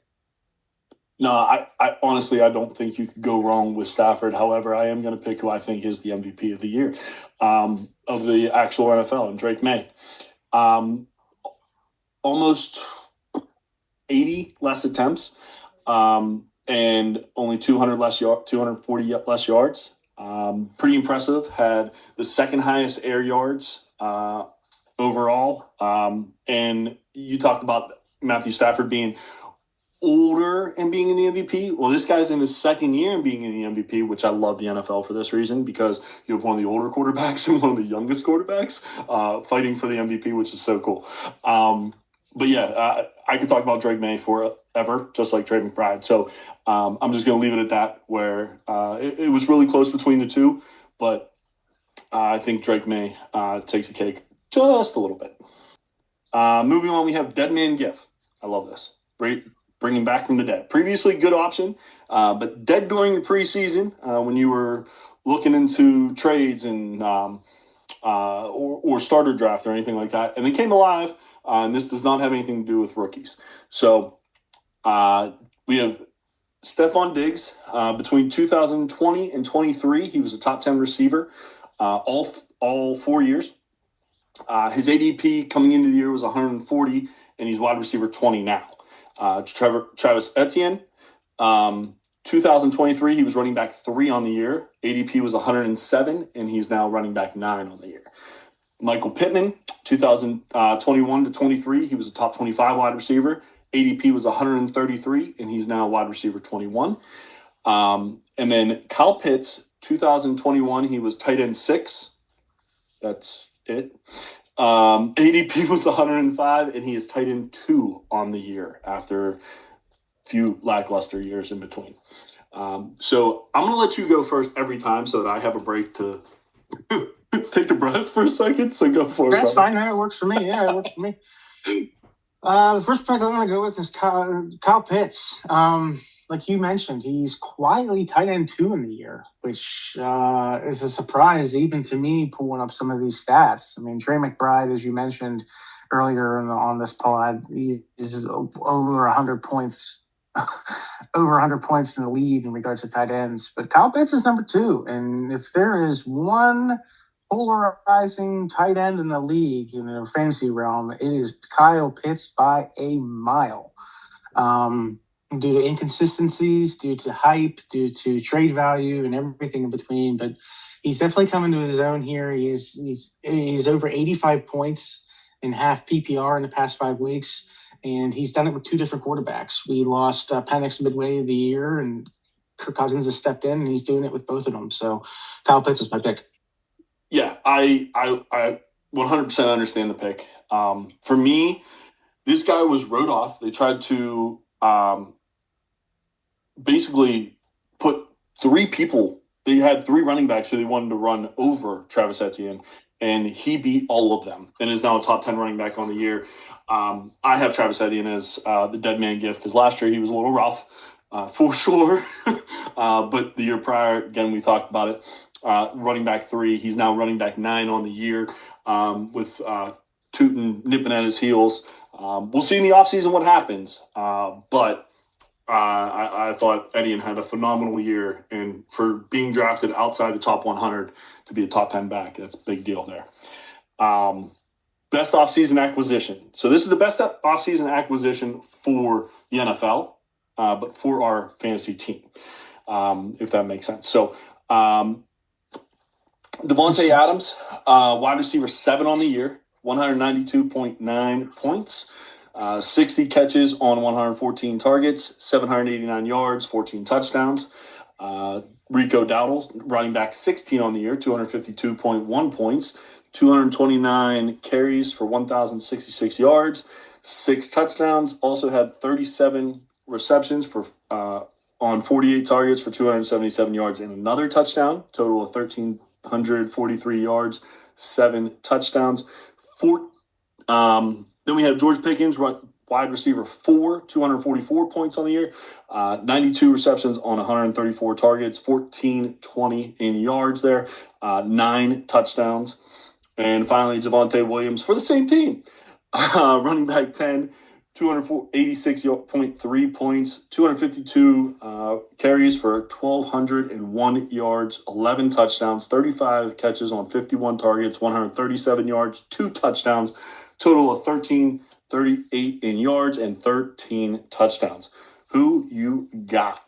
No, I honestly, I don't think you could go wrong with Stafford. However, I am going to pick who I think is the MVP of the year of the actual NFL, and Drake May. Almost 80 less attempts and only 240 less yards. Pretty impressive. Had the second highest air yards overall. And you talked about Matthew Stafford being older and being in the MVP. Well, this guy's in his second year and being in the MVP, which I love the NFL for this reason, because you have one of the older quarterbacks and one of the youngest quarterbacks fighting for the MVP, which is so cool. But yeah, I could talk about Drake May forever, just like Trey McBride. So I'm just going to leave it at that, where it was really close between the two, but I think Drake May takes a cake just a little bit. Moving on, we have Dead Man GIF. I love this. Bringing back from the dead. Previously, good option, but dead during the preseason when you were looking into trades and or starter draft or anything like that, and then came alive. And this does not have anything to do with rookies. So we have Stephon Diggs. Between 2020 and 23, he was a top 10 receiver all 4 years. His ADP coming into the year was 140, and he's wide receiver 20 now. Travis Etienne, 2023, he was running back 3 on the year. ADP was 107, and he's now running back 9 on the year. Michael Pittman, 2021 to 23, he was a top 25 wide receiver. ADP was 133, and he's now wide receiver 21. And then Kyle Pitts, 2021, he was tight end 6. That's it. ADP was 105, and he is tight end 2 on the year after a few lackluster years in between. So I'm going to let you go first every time so that I have a break to take a breath for a second. So go for it. That's fine. It works for me. Yeah, it works for me. The first pick I'm going to go with is Kyle Pitts. Like you mentioned, he's quietly tight end 2 in the year, which is a surprise even to me pulling up some of these stats. I mean, Trey McBride, as you mentioned earlier on this pod, he is over 100 points, over 100 points in the lead in regards to tight ends. But Kyle Pitts is number 2, and if there is one polarizing tight end in the league in the fantasy realm, it is Kyle Pitts by a mile. Due to inconsistencies, due to hype, due to trade value, and everything in between. But he's definitely coming to his own here. He's over 85 points in half PPR in the past 5 weeks, and he's done it with 2 different quarterbacks. We lost Penix midway of the year, and Kirk Cousins has stepped in, and he's doing it with both of them. So Kyle Pitts is my pick. Yeah, I 100% understand the pick. For me, this guy was wrote off. They tried to basically put 3 people. They had 3 running backs who they wanted to run over Travis Etienne, and he beat all of them and is now a top 10 running back on the year. I have Travis Etienne as the dead man gift because last year he was a little rough for sure. But the year prior, again, we talked about it. Running back 3, he's now running back 9 on the year with Tootin nipping at his heels. We'll see in the offseason what happens. But I thought Etienne had a phenomenal year, and for being drafted outside the top 100 to be a top 10 back, that's a big deal there. Best offseason acquisition. So this is the best offseason acquisition for the NFL, but for our fantasy team, if that makes sense. So Devontae Adams, wide receiver 7 on the year, 192.9 points. 60 catches on 114 targets, 789 yards, 14 touchdowns. Rico Dowdle, running back 16 on the year, 252.1 points, 229 carries for 1,066 yards, 6 touchdowns. Also had 37 receptions for on 48 targets for 277 yards and another touchdown. Total of 1,343 yards, 7 touchdowns. Then we have George Pickens, wide receiver 4, 244 points on the year, 92 receptions on 134 targets, 1,420 in yards there, 9 touchdowns. And finally, Javonte Williams for the same team, running back 10, 286.3 points, 252 carries for 1,201 yards, 11 touchdowns, 35 catches on 51 targets, 137 yards, 2 touchdowns. Total of 1,338 in yards and 13 touchdowns. Who you got?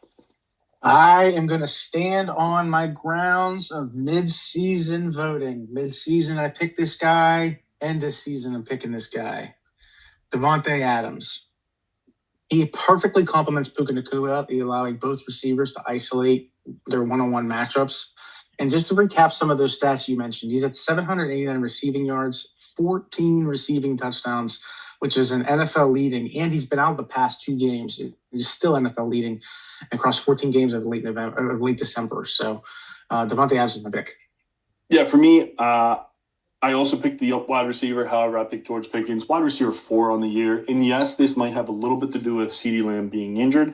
I am going to stand on my grounds of mid-season voting. Mid-season, I picked this guy. End of season, I'm picking this guy. Devontae Adams. He perfectly complements Puka Nacua, allowing both receivers to isolate their one-on-one matchups. And just to recap some of those stats you mentioned, he's at 789 receiving yards, 14 receiving touchdowns, which is an NFL leading, and he's been out the past 2 games. He's still NFL leading across 14 games of late December. So Devontae Adams is my pick. Yeah, for me, I also picked the wide receiver. However, I picked George Pickens, wide receiver 4 on the year. And yes, this might have a little bit to do with CeeDee Lamb being injured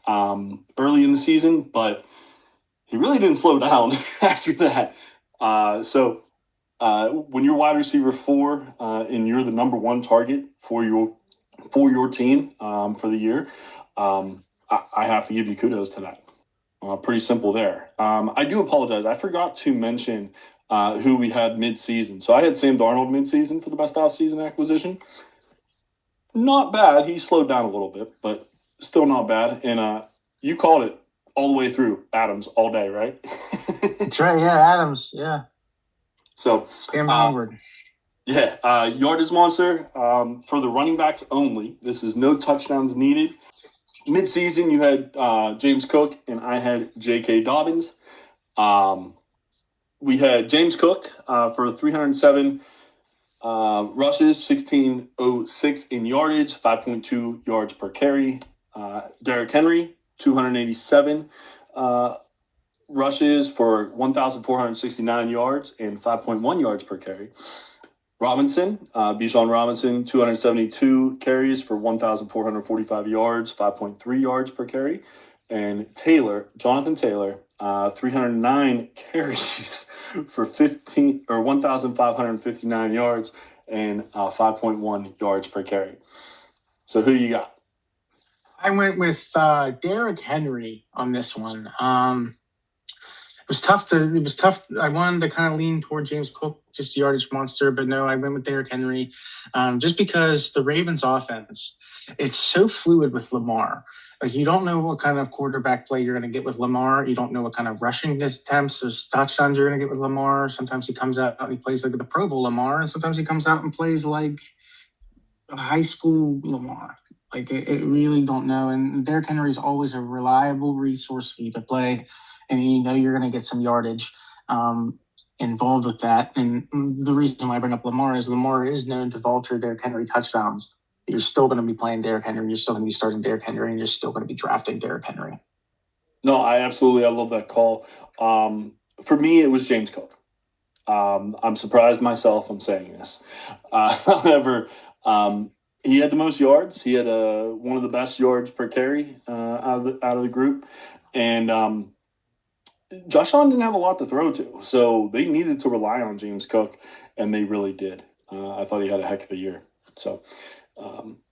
early in the season, but he really didn't slow down after that. So when you're wide receiver 4 and you're the number 1 target for your team for the year, I have to give you kudos to that. Pretty simple there. I do apologize. I forgot to mention who we had mid-season. So I had Sam Darnold mid-season for the best off-season acquisition. Not bad. He slowed down a little bit, but still not bad. And you called it. all the way through Adams all day, right? That's right. Yeah, Adams. Yeah. So stand onward. Yeah, yardage monster for the running backs only. This is no touchdowns needed. Mid-season, you had James Cook, and I had J.K. Dobbins. We had James Cook for 307 rushes, 1606 in yardage, 5.2 yards per carry. Derrick Henry, 287 rushes for 1,469 yards and 5.1 yards per carry. Bijan Robinson, 272 carries for 1,445 yards, 5.3 yards per carry. And Jonathan Taylor, 309 carries for 1,559 yards and 5.1 yards per carry. So who you got? I went with Derrick Henry on this one. It was tough. I wanted to kind of lean toward James Cook, just the yardage monster, but no, I went with Derrick Henry, just because the Ravens' offense, it's so fluid with Lamar. Like, you don't know what kind of quarterback play you're going to get with Lamar. You don't know what kind of rushing attempts or touchdowns you're going to get with Lamar. Sometimes he comes out and he plays like the Pro Bowl Lamar, and sometimes he comes out and plays like a high school Lamar. Like, it really don't know. And Derrick Henry is always a reliable resource for you to play, and you know you're going to get some yardage involved with that. And the reason why I bring up Lamar is known to vulture Derrick Henry touchdowns. You're still going to be playing Derrick Henry. You're still going to be starting Derrick Henry, and you're still going to be drafting Derrick Henry. No, I love that call. For me, it was James Cook. I'm surprised myself I'm saying this. However, he had the most yards. He had one of the best yards per carry out of the group. And Josh Allen didn't have a lot to throw to, so they needed to rely on James Cook, and they really did. I thought he had a heck of a year. So,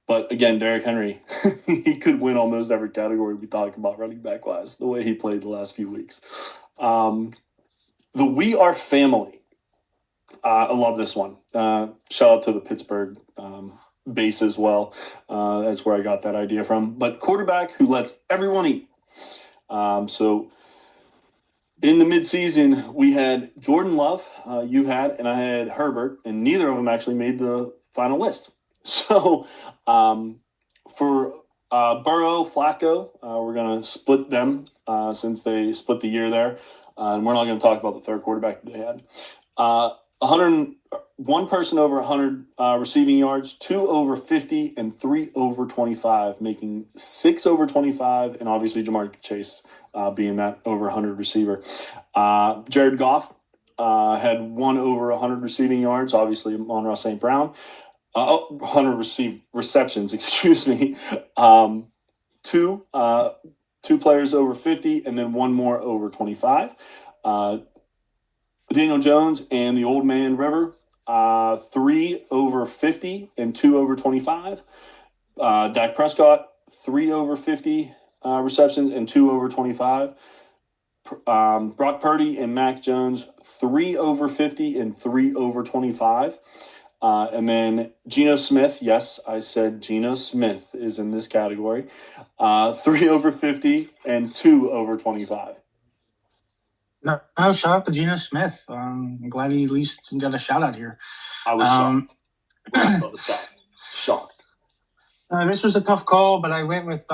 but again, Derrick Henry, he could win almost every category we talk about running back wise, the way he played the last few weeks. The We Are Family. I love this one. Shout out to the Pittsburgh base as well. That's where I got that idea from. But quarterback who lets everyone eat. So in the midseason, we had Jordan Love, you had, and I had Herbert, and neither of them actually made the final list. So for Burrow, Flacco, we're going to split them since they split the year there. And we're not going to talk about the third quarterback that they had. 101 person over 100 receiving yards, 2 over 50, and 3 over 25, making 6 over 25, and obviously Jamar Chase being that over 100 receiver. Jared Goff had 1 over 100 receiving yards, obviously Amon-Ra St. Brown. 100 receptions, excuse me. Two players over 50, and then 1 more over 25. Daniel Jones and the Old Man River, 3 over 50 and 2 over 25. Dak Prescott, 3 over 50 receptions and 2 over 25. Brock Purdy and Mac Jones, 3 over 50 and 3 over 25. And then Geno Smith, yes, I said Geno Smith is in this category, 3 over 50 and 2 over 25. No, shout out to Geno Smith. I'm glad he at least got a shout out here. I was shocked. I was shocked. This was a tough call, but I went with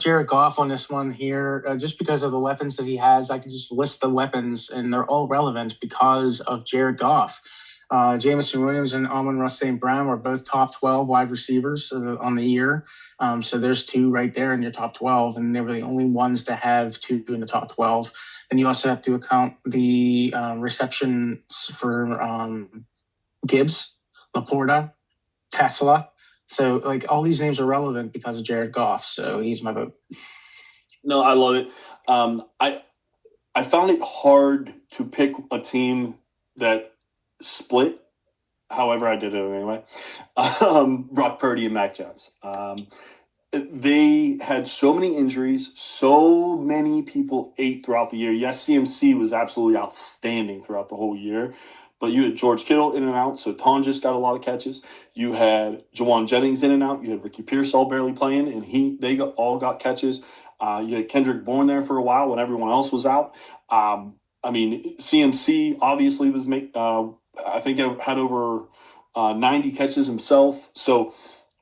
Jared Goff on this one here, just because of the weapons that he has. I could just list the weapons, and they're all relevant because of Jared Goff. Jameson Williams and Amon-Ra St. Brown were both top 12 wide receivers on the year. So there's 2 right there in your top 12, and they were the only ones to have 2 in the top 12. Then you also have to account the receptions for Gibbs, Laporta, Tesla. So, like, all these names are relevant because of Jared Goff. So he's my vote. No, I love it. I found it hard to pick a team that split. However, I did it anyway. Brock Purdy and Mac Jones. They had so many injuries. So many people ate throughout the year. Yes, CMC was absolutely outstanding throughout the whole year. But you had George Kittle in and out, so Tonjes got a lot of catches. You had Jawan Jennings in and out. You had Ricky Pearsall barely playing, and they all got catches. You had Kendrick Bourne there for a while when everyone else was out. I mean, CMC obviously was I think had over 90 catches himself. So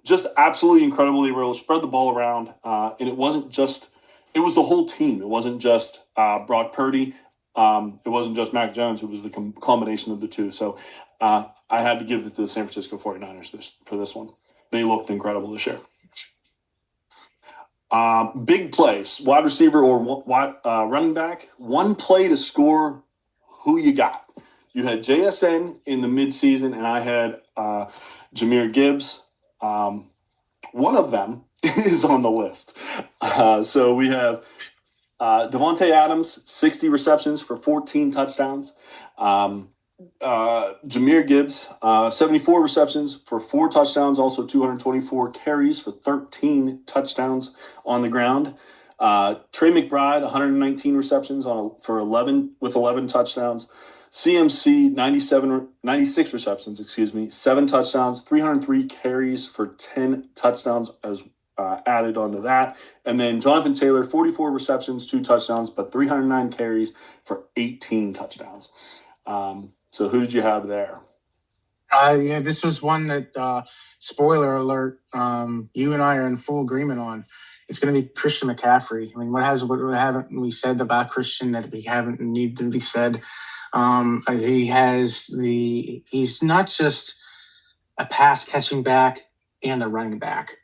just absolutely incredible. They were able to spread the ball around, and it wasn't just it was the whole team. It wasn't just Brock Purdy. It wasn't just Mac Jones. It was the combination of the two. So I had to give it to the San Francisco 49ers for this one. They looked incredible this year. Big plays, wide receiver or running back. One play to score. Who you got? You had JSN in the midseason, and I had Jahmyr Gibbs. One of them is on the list. So we have Devontae Adams, 60 receptions for 14 touchdowns. Jahmyr Gibbs, 74 receptions for 4 touchdowns, also 224 carries for 13 touchdowns on the ground. Trey McBride, 119 receptions for 11 touchdowns. CMC, 96 receptions, 7 touchdowns, 303 carries for 10 touchdowns as added onto that. And then Jonathan Taylor, 44 receptions, 2 touchdowns, but 309 carries for 18 touchdowns. So who did you have there? Yeah, this was one that, spoiler alert, you and I are in full agreement on. It's going to be Christian McCaffrey. I mean, what haven't we said about Christian that we haven't needed to be said? He's not just a pass catching back and a running back.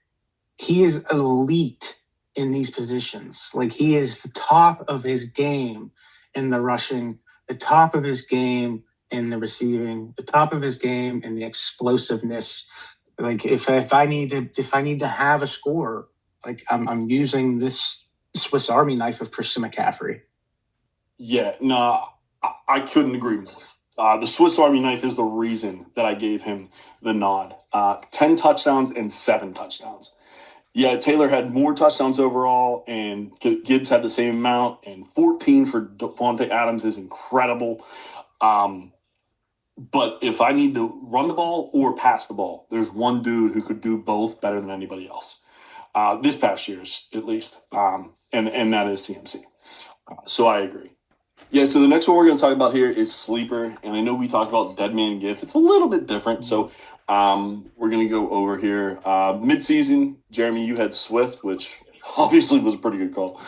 He is elite in these positions. Like, he is the top of his game in the rushing, the top of his game in the receiving, the top of his game in the explosiveness. Like, if I need to have a score, like, I'm using this Swiss Army knife of Christian McCaffrey. Yeah, no, I couldn't agree more. The Swiss Army knife is the reason that I gave him the nod. 10 touchdowns and 7 touchdowns. Yeah, Taylor had more touchdowns overall, and Gibbs had the same amount, and 14 for Devontae Adams is incredible. But if I need to run the ball or pass the ball, there's one dude who could do both better than anybody else. This past year's, at least. And that is CMC. So I agree. Yeah, so the next one we're going to talk about here is Sleeper. And I know we talked about Dead Man GIF. It's a little bit different. So we're going to go over here. Midseason, Jeremy, you had Swift, which obviously was a pretty good call.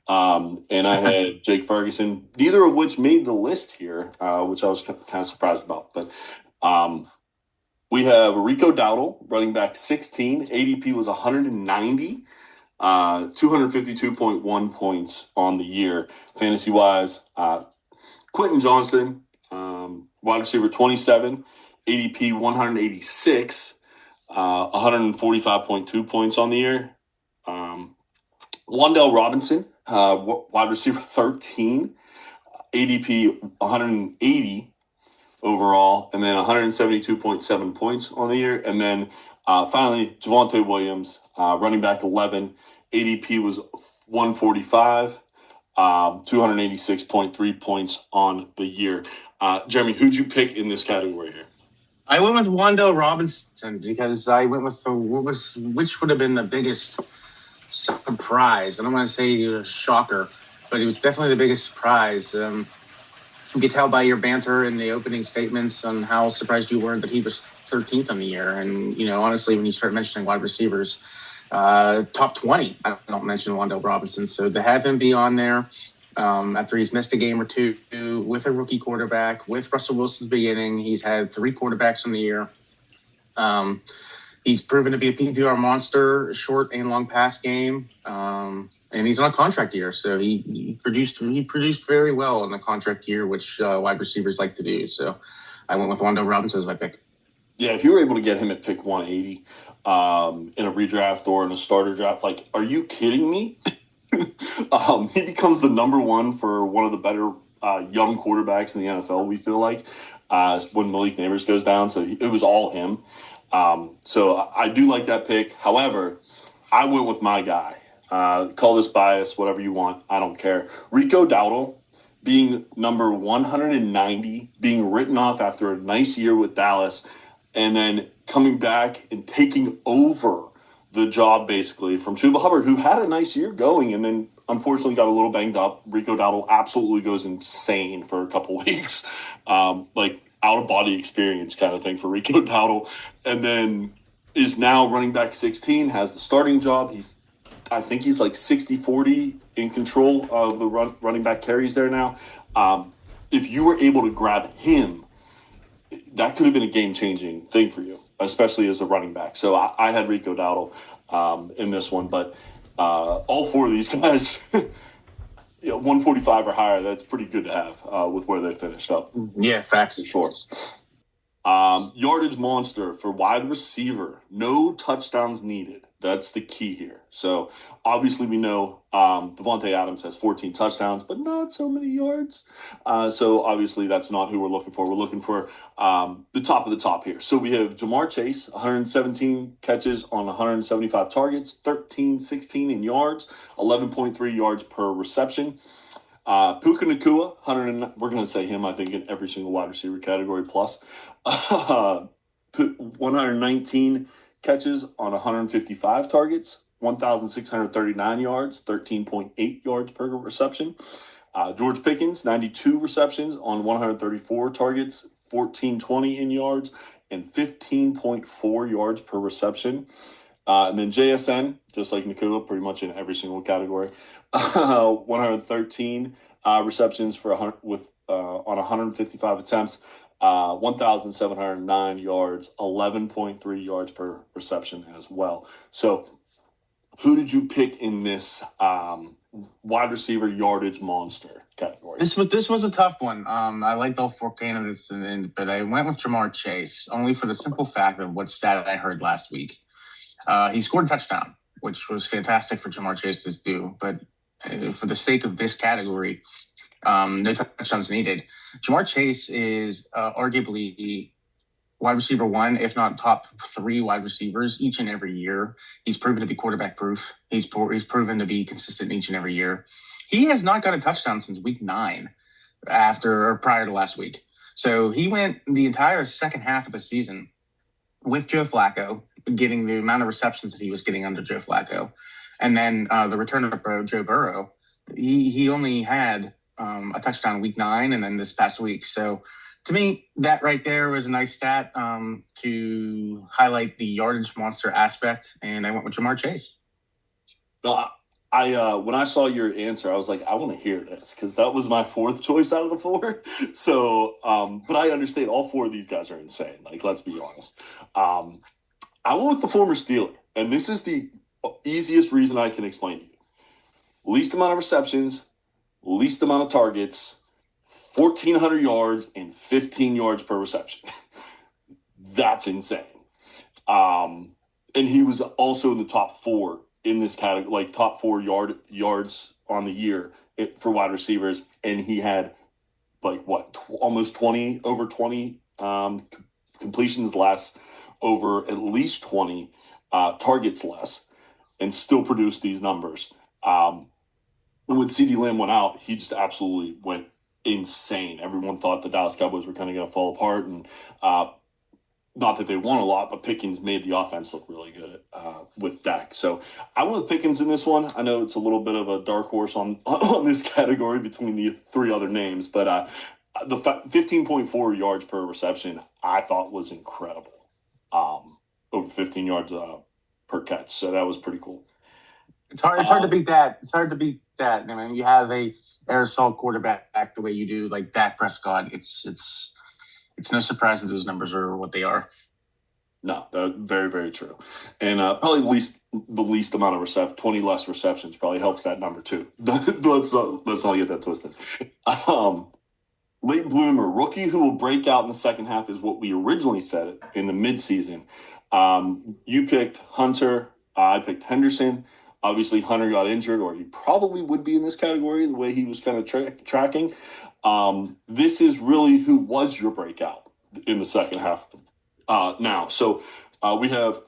And I had Jake Ferguson, neither of which made the list here, which I was kind of surprised about. But we have Rico Dowdle, running back 16. ADP was 190, 252.1 points on the year, fantasy-wise. Quentin Johnston, wide receiver 27, ADP 186, 145.2 points on the year. Wan'Dale Robinson, wide receiver 13, ADP 180 overall, and then 172.7 points on the year. And then finally, Javonte Williams, running back 11, ADP was 145, 286.3 points on the year. Jeremy, who'd you pick in this category here? I went with Wan'Dale Robinson because I went with which would have been the biggest surprise. I don't want to say a shocker, but it was definitely the biggest surprise. You could tell by your banter in the opening statements on how surprised you were that he was 13th on the year. And, honestly, when you start mentioning wide receivers, top 20, I don't mention Wan'Dale Robinson. So to have him be on there after he's missed a game or two with a rookie quarterback, with Russell Wilson's beginning, he's had 3 quarterbacks in the year. He's proven to be a PPR monster, short and long pass game. And he's on a contract year, so he produced very well in the contract year, which wide receivers like to do. So I went with Wan'Dale Robinson as my pick. Yeah, if you were able to get him at pick 180 in a redraft or in a starter draft, like, are you kidding me? He becomes the number 1 for one of the better young quarterbacks in the NFL, we feel like, when Malik Neighbors goes down. So it was all him. So I do like that pick. However, I went with my guy. Call this bias, whatever you want. I don't care. Rico Dowdle being number 190, being written off after a nice year with Dallas, and then coming back and taking over the job basically from Chuba Hubbard, who had a nice year going and then unfortunately got a little banged up. Rico Dowdle absolutely goes insane for a couple weeks, like out of body experience kind of thing for Rico Dowdle, and then is now running back 16, has the starting job. I think he's like 60-40 in control of the running back carries there now. If you were able to grab him, that could have been a game-changing thing for you, especially as a running back. So I had Rico Dowdle in this one, but all four of these guys, 145 or higher, that's pretty good to have with where they finished up. Yeah, facts. For sure. Yardage monster for wide receiver. No touchdowns needed. That's the key here. So obviously we know Devontae Adams has 14 touchdowns, but not so many yards. So obviously that's not who we're looking for. We're looking for the top of the top here. So we have Jamar Chase, 117 catches on 175 targets, 13-16 in yards, 11.3 yards per reception. Puka Nacua, we're going to say him, I think, in every single wide receiver category plus. 119 catches on 155 targets, 1,639 yards, 13.8 yards per reception. George Pickens, 92 receptions on 134 targets, 1,420 in yards, and 15.4 yards per reception. And then JSN, just like Nacua, pretty much in every single category. 113 receptions on 155 attempts, 1,709 yards, 11.3 yards per reception as well. So who did you pick in this wide receiver yardage monster category? This was a tough one. I liked all four candidates, but I went with Jamar Chase, only for the simple fact of what stat I heard last week. He scored a touchdown, which was fantastic for Jamar Chase to do. But for the sake of this category, no touchdowns needed. Jamar Chase is arguably wide receiver one, if not top three wide receivers each and every year. He's proven to be quarterback proof. He's proven to be consistent each and every year. He has not got a touchdown since week 9 prior to last week. So he went the entire second half of the season with Joe Flacco, getting the amount of receptions that he was getting under Joe Flacco. And then the return of Joe Burrow, he only had a touchdown week 9 and then this past week. So to me, that right there was a nice stat to highlight the yardage monster aspect. And I went with Jamar Chase. No, when I saw your answer, I was like, I want to hear this because that was my fourth choice out of the 4. So, but I understand all 4 of these guys are insane. Like, let's be honest. I went with the former Steeler, and this is the easiest reason I can explain to you. Least amount of receptions, least amount of targets, 1,400 yards, and 15 yards per reception. That's insane. And he was also in the top 4 in this category, like top 4 yards on the year for wide receivers, and he had like almost 20 completions less, over at least 20 targets less, and still produced these numbers. When CeeDee Lamb went out, he just absolutely went insane. Everyone thought the Dallas Cowboys were kind of going to fall apart, and not that they won a lot, but Pickens made the offense look really good with Dak. So I went with Pickens in this one. I know it's a little bit of a dark horse on this category between the 3 other names, but the 15.4 yards per reception I thought was incredible. Over 15 yards per catch. So that was pretty cool. It's hard to beat that. It's hard to beat that. I mean, you have a aerosol quarterback the way you do, like Dak Prescott. It's no surprise that those numbers are what they are. No, very, very true. And probably the least amount of 20 less receptions probably helps that number too. let's not get that twisted. Late bloomer, rookie who will break out in the second half is what we originally said in the midseason. You picked Hunter. I picked Henderson. Obviously, Hunter got injured, or he probably would be in this category the way he was kind of tracking. This is really who was your breakout in the second half now. So we have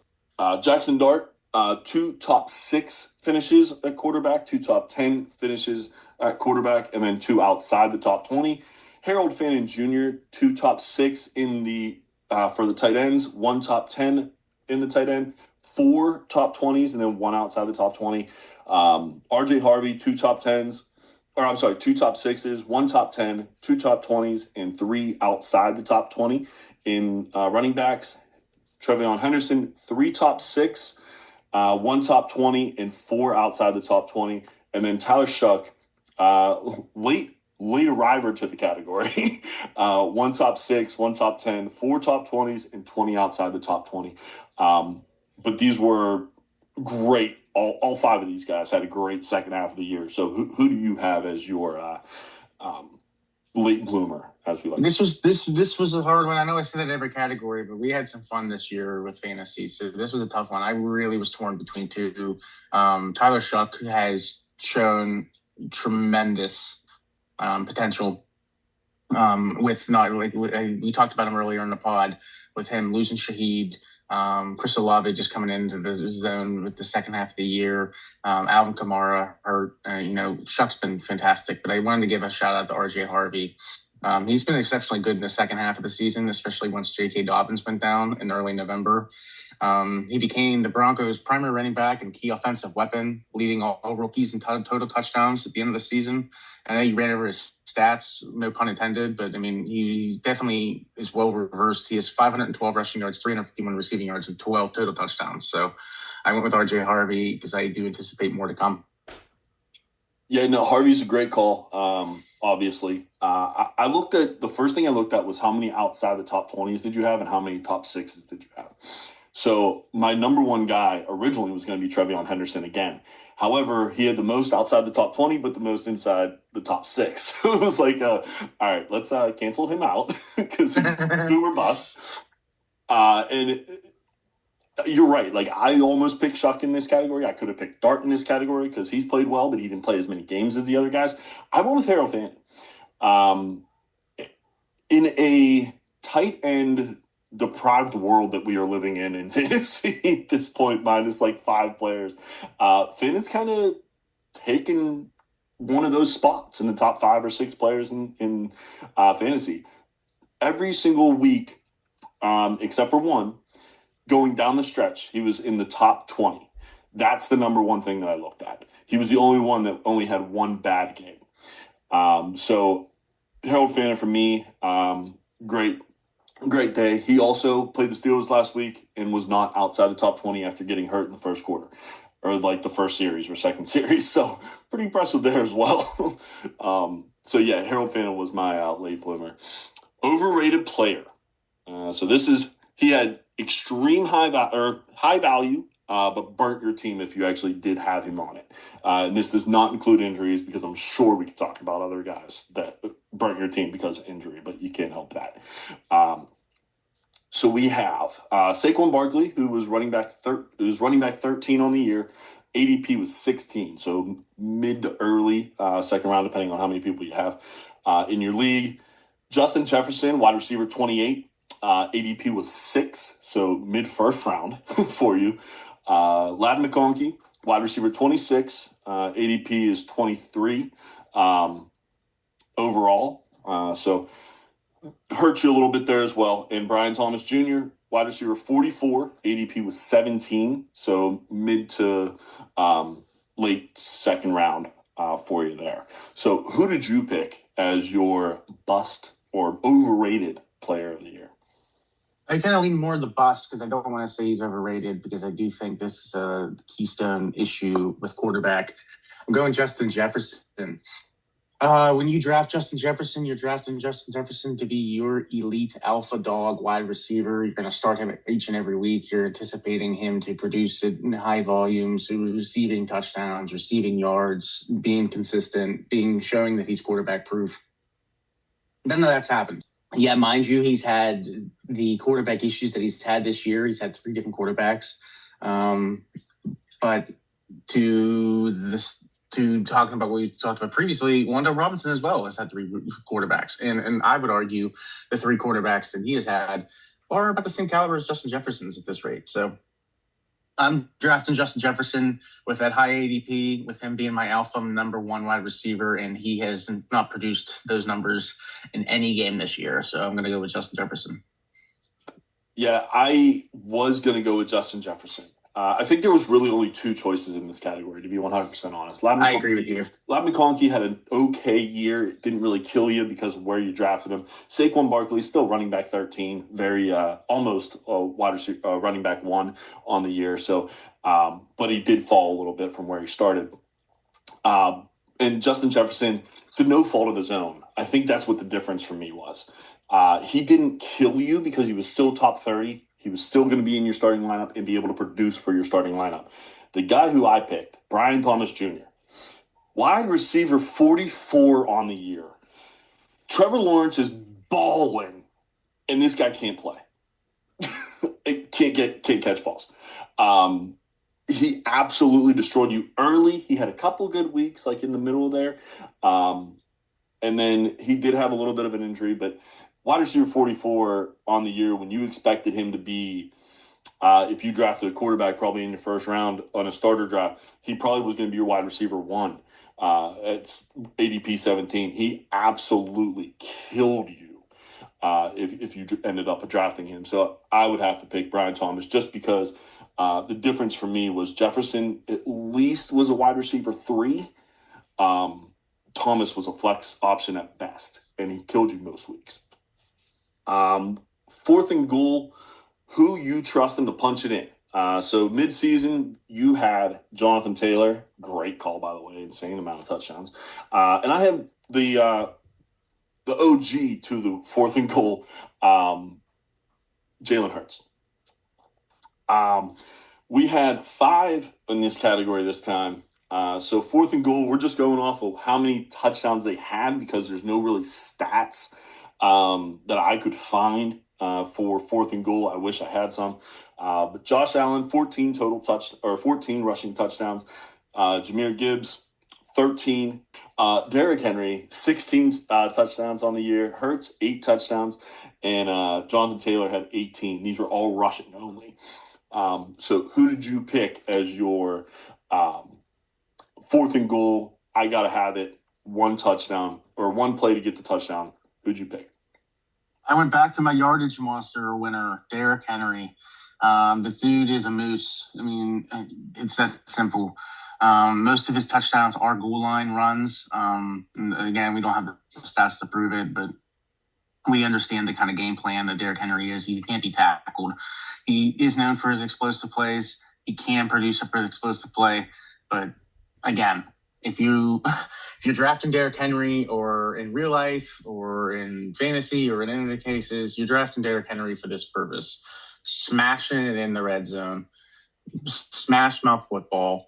Jackson Dart, 2 top 6 finishes at quarterback, 2 top 10 finishes at quarterback, and then 2 outside the top 20. Harold Fannin Jr., 2 top 6 in the for the tight ends, 1 top 10 in the tight end, 4 top 20s and then 1 outside the top 20. RJ Harvey, 2 top 10s, or I'm sorry, 2 top 6s, 1 top 10, 2 top 20s, and 3 outside the top 20 in running backs. Trevion Henderson, 3 top 6, 1 top 20, and 4 outside the top 20. And then Tyler Shuck, late arriver to the category. 1 top 6, 1 top 10, 4 top 20s, and 20 outside the top 20. But these were great. All 5 of these guys had a great second half of the year. So who do you have as your late bloomer, as we like? This was a hard one. I know I said that in every category, but we had some fun this year with fantasy. So this was a tough one. I really was torn between 2. Tyler Shuck has shown tremendous potential with we talked about him earlier in the pod, with him losing Shaheed, Chris Olave just coming into the zone with the second half of the year, Alvin Kamara hurt. Shuck's been fantastic, but I wanted to give a shout out to RJ Harvey. He's been exceptionally good in the second half of the season, especially once J.K. Dobbins went down in early November. He became the Broncos' primary running back and key offensive weapon, leading all rookies in total touchdowns at the end of the season. I know you ran over his stats, no pun intended, but I mean, he definitely is well reversed. He has 512 rushing yards, 351 receiving yards, and 12 total touchdowns. So I went with RJ Harvey because I do anticipate more to come. Yeah, no, Harvey's a great call. Obviously, I looked at the first thing I looked at was how many outside the top 20s did you have and how many top 6s did you have. So my number one guy originally was going to be Trevion Henderson again. However, he had the most outside the top 20, but the most inside the top 6. It was like, all right, let's cancel him out because he's boom or bust. And you're right. Like, I almost picked Shuck in this category. I could have picked Dart in this category because he's played well, but he didn't play as many games as the other guys. I went with Harold Fannin. In a tight end deprived world that we are living in fantasy at this point, minus like 5 players, Finn is kind of taken one of those spots in the top 5 or 6 players in fantasy. Every single week, except for one, going down the stretch, he was in the top 20. That's the number one thing that I looked at. He was the only one that only had one bad game. So Harold Fannin for me, great day. He also played the Steelers last week and was not outside the top 20 after getting hurt in the first quarter, or like the first series or second series. So pretty impressive there as well. So yeah, Harold Fannin was my late bloomer. Overrated player. So he had extreme high value, but burnt your team if you actually did have him on it. And this does not include injuries, because I'm sure we could talk about other guys that burnt your team because of injury, but you can't help that. So we have Saquon Barkley, who was running back 13 on the year. ADP was 16, so mid to early second round, depending on how many people you have in your league. Justin Jefferson, wide receiver 28. ADP was 6, so mid first round for you. Ladd McConkey, wide receiver 26. ADP is 23 overall. So hurts you a little bit there as well. And Brian Thomas Jr., wide receiver 44. ADP was 17, so mid to late second round for you there. So who did you pick as your bust or overrated player of the year? I kind of lean more the bust because I don't want to say he's overrated, because I do think this is a keystone issue with quarterback. I'm going Justin Jefferson. When you draft Justin Jefferson, you're drafting Justin Jefferson to be your elite alpha dog wide receiver. You're going to start him each and every week. You're anticipating him to produce it in high volumes, receiving touchdowns, receiving yards, being consistent, showing that he's quarterback proof. None of that's happened. Yeah, mind you, he's had the quarterback issues that he's had this year. He's had 3 different quarterbacks. But to talking about what we talked about previously, Wanda Robinson as well has had 3 quarterbacks. And I would argue the 3 quarterbacks that he has had are about the same caliber as Justin Jefferson's at this rate. So I'm drafting Justin Jefferson with that high ADP, with him being my alpha number 1 wide receiver, and he has not produced those numbers in any game this year. So I'm going to go with Justin Jefferson. Yeah, I was going to go with Justin Jefferson. I think there was really only two choices in this category, to be 100% honest. I agree with you. Ladd McConkey had an okay year. It didn't really kill you because of where you drafted him. Saquon Barkley, still running back 13, very almost wide receiver, running back 1 on the year. So, but he did fall a little bit from where he started. And Justin Jefferson, to no fault of his own. I think that's what the difference for me was. He didn't kill you because he was still top 30. He was still going to be in your starting lineup and be able to produce for your starting lineup. The guy who I picked, Brian Thomas Jr., wide receiver 44 on the year. Trevor Lawrence is balling, and this guy can't play. can't catch balls. He absolutely destroyed you early. He had a couple good weeks, like in the middle there. And then he did have a little bit of an injury, but wide receiver 44 on the year when you expected him to be, if you drafted a quarterback probably in your first round on a starter draft, he probably was going to be your wide receiver 1. It's ADP 17. He absolutely killed you if you ended up drafting him. So I would have to pick Brian Thomas just because the difference for me was Jefferson at least was a wide receiver 3. Thomas was a flex option at best, and he killed you most weeks. 4th and goal, who you trusting to punch it in? So mid-season, you had Jonathan Taylor. Great call, by the way. Insane amount of touchdowns. And I have the OG to the 4th and goal, Jalen Hurts. We had 5 in this category this time. So 4th and goal, we're just going off of how many touchdowns they had because there's no really stats that I could find for 4th and goal. I wish I had some. But Josh Allen, 14 rushing touchdowns. Jahmyr Gibbs, 13. Derrick Henry, 16 touchdowns on the year. Hurts, 8 touchdowns. And Jonathan Taylor had 18. These were all rushing only. So who did you pick as your 4th and goal? I got to have it. 1 touchdown or 1 play to get the touchdown. Who'd you pick? I went back to my yardage monster winner, Derrick Henry. The dude is a moose. I mean, it's that simple. Most of his touchdowns are goal line runs. Again, we don't have the stats to prove it, but we understand the kind of game plan that Derrick Henry is. He can't be tackled. He is known for his explosive plays. He can produce a pretty explosive play. But again, if you're drafting Derrick Henry or in real life or in fantasy or in any of the cases, you're drafting Derrick Henry for this purpose. Smashing it in the red zone, smash mouth football,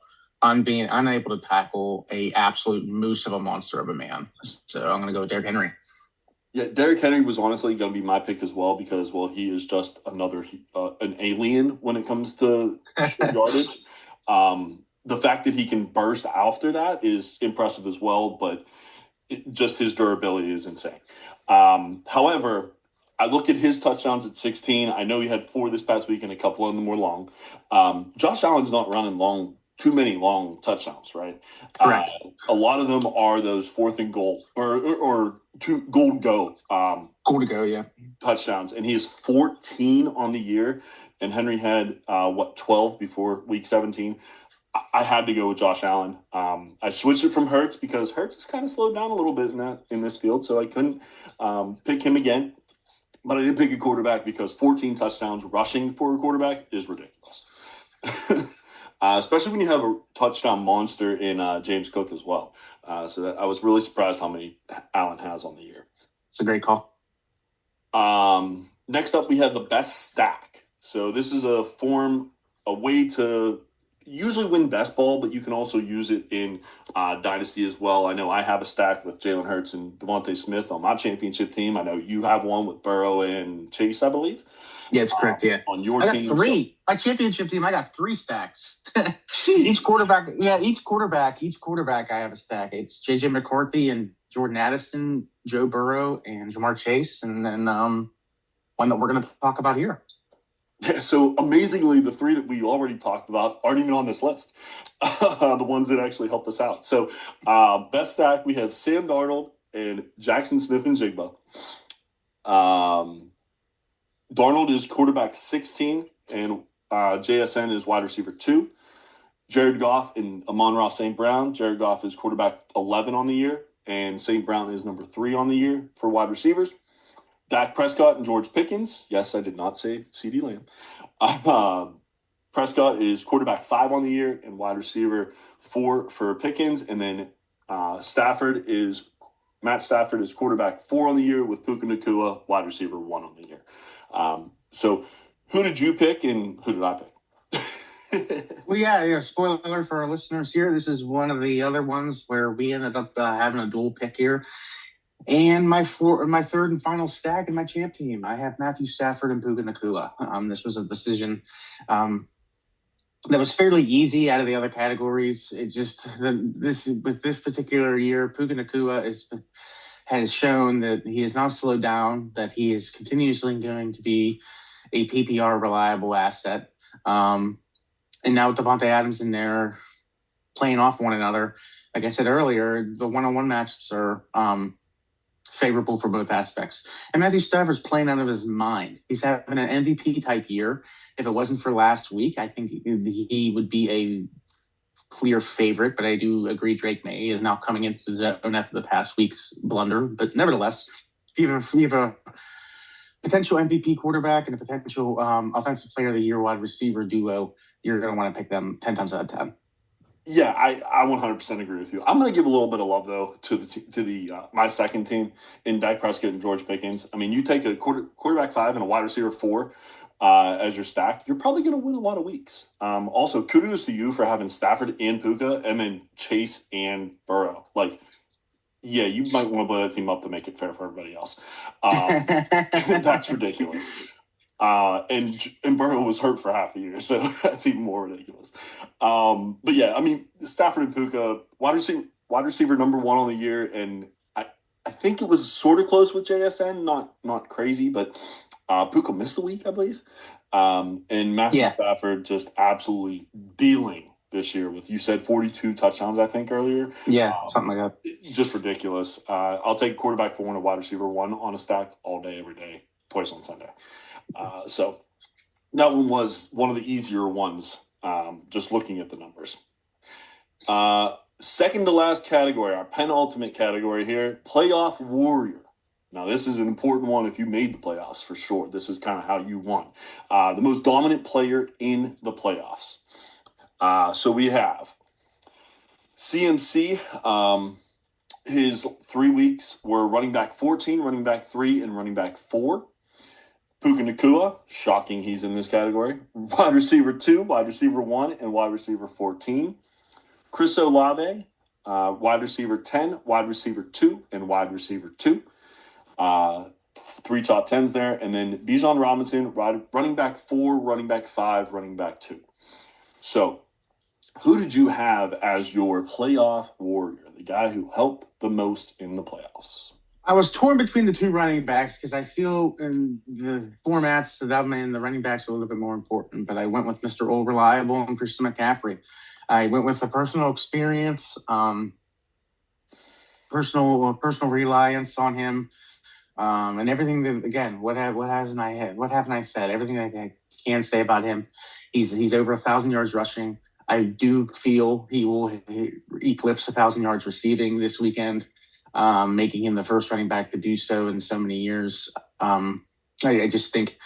being unable to tackle a absolute moose of a monster of a man. So I'm going to go with Derrick Henry. Yeah, Derrick Henry was honestly going to be my pick as well because, well, he is just another an alien when it comes to short yardage. The fact that he can burst after that is impressive as well, but just his durability is insane. However, I look at his touchdowns at 16. I know he had 4 this past week, and a couple of them were long. Josh Allen's not running too many long touchdowns, right? Correct. A lot of them are those 4th and goal or 2 goal to go. Goal to go, yeah. Touchdowns, and he is 14 on the year, and Henry had 12 before week 17. I had to go with Josh Allen. I switched it from Hurts because Hurts has kind of slowed down a little bit in this field, so I couldn't pick him again. But I did pick a quarterback because 14 touchdowns rushing for a quarterback is ridiculous. Especially when you have a touchdown monster in James Cook as well. So I was really surprised how many Allen has on the year. It's a great call. Next up, we have the best stack. So this is a way to usually win best ball, but you can also use it in Dynasty as well. I know I have a stack with Jalen Hurts and Devontae Smith on my championship team. I know you have one with Burrow and Chase, I believe. Yeah, it's correct, yeah. On your I got team. 3. So. My championship team, I got 3 stacks. Jeez. Each quarterback, I have a stack. It's J.J. McCarthy and Jordan Addison, Joe Burrow, and Jamar Chase, and then one that we're going to talk about here. Yeah, so amazingly, the 3 that we already talked about aren't even on this list. The ones that actually helped us out. So best stack, we have Sam Darnold and Jackson Smith and Jigba. Darnold is quarterback 16, and JSN is wide receiver 2. Jared Goff and Amon-Ra St. Brown. Jared Goff is quarterback 11 on the year, and St. Brown is number 3 on the year for wide receivers. Dak Prescott and George Pickens. Yes, I did not say CeeDee Lamb. Prescott is quarterback 5 on the year and wide receiver 4 for Pickens. And then Matt Stafford is quarterback 4 on the year with Puka Nacua, wide receiver 1 on the year. So who did you pick and who did I pick? Well, yeah. Spoiler alert for our listeners here. This is one of the other ones where we ended up having a dual pick here. And my third and final stack in my champ team, I have Matthew Stafford and Puka Nacua. This was a decision that was fairly easy out of the other categories. It just with this particular year, Puka Nacua has shown that he has not slowed down, that he is continuously going to be a PPR reliable asset. And now with Devontae Adams in there playing off one another, like I said earlier, the one-on-one matchups are favorable for both aspects. And Matthew Stafford's playing out of his mind. He's having an MVP type year. If it wasn't for last week, I think he would be a clear favorite. But I do agree Drake May is now coming into the zone after the past week's blunder. But nevertheless, if you have a potential MVP quarterback and a potential offensive player of the year wide receiver duo, you're going to want to pick them 10 times out of 10. Yeah, I 100% agree with you. I'm going to give a little bit of love though to my second team in Dak Prescott and George Pickens. I mean, you take a quarterback 5 and a wide receiver 4 as your stack, you're probably going to win a lot of weeks. Also, kudos to you for having Stafford and Puka, and then Chase and Burrow. Yeah, you might want to blow that team up to make it fair for everybody else. That's ridiculous. And Burrow was hurt for half the year, so that's even more ridiculous. But yeah, I mean, Stafford and Puka, wide receiver number 1 on the year, and I think it was sort of close with JSN, not crazy, but Puka missed the week, I believe. And Matthew Stafford just absolutely dealing this year with, you said 42 touchdowns, I think, earlier. Yeah, something like that. Just ridiculous. I'll take quarterback 4 and a wide receiver 1 on a stack all day, every day, twice on Sunday. So that one was one of the easier ones, just looking at the numbers. Second to last category, our penultimate category here, playoff warrior. Now, this is an important one if you made the playoffs, for sure. This is kind of how you won. The most dominant player in the playoffs. So we have CMC. His 3 weeks were running back 14, running back 3, and running back 4. Puka Nacua, shocking he's in this category. Wide receiver 2, wide receiver 1, and wide receiver 14. Chris Olave, wide receiver 10, wide receiver 2, and wide receiver 2. 3 top 10s there. And then Bijan Robinson, running back 4, running back 5, running back 2. So who did you have as your playoff warrior, the guy who helped the most in the playoffs? I was torn between the 2 running backs because I feel in the formats that I'm in, the running backs are a little bit more important. But I went with Mr. All Reliable and Christian McCaffrey. I went with the personal experience, personal reliance on him, and everything that, again, what haven't I said? Everything I can say about him. He's over 1,000 yards rushing. I do feel he will eclipse 1,000 yards receiving this weekend, making him the first running back to do so in so many years. I just think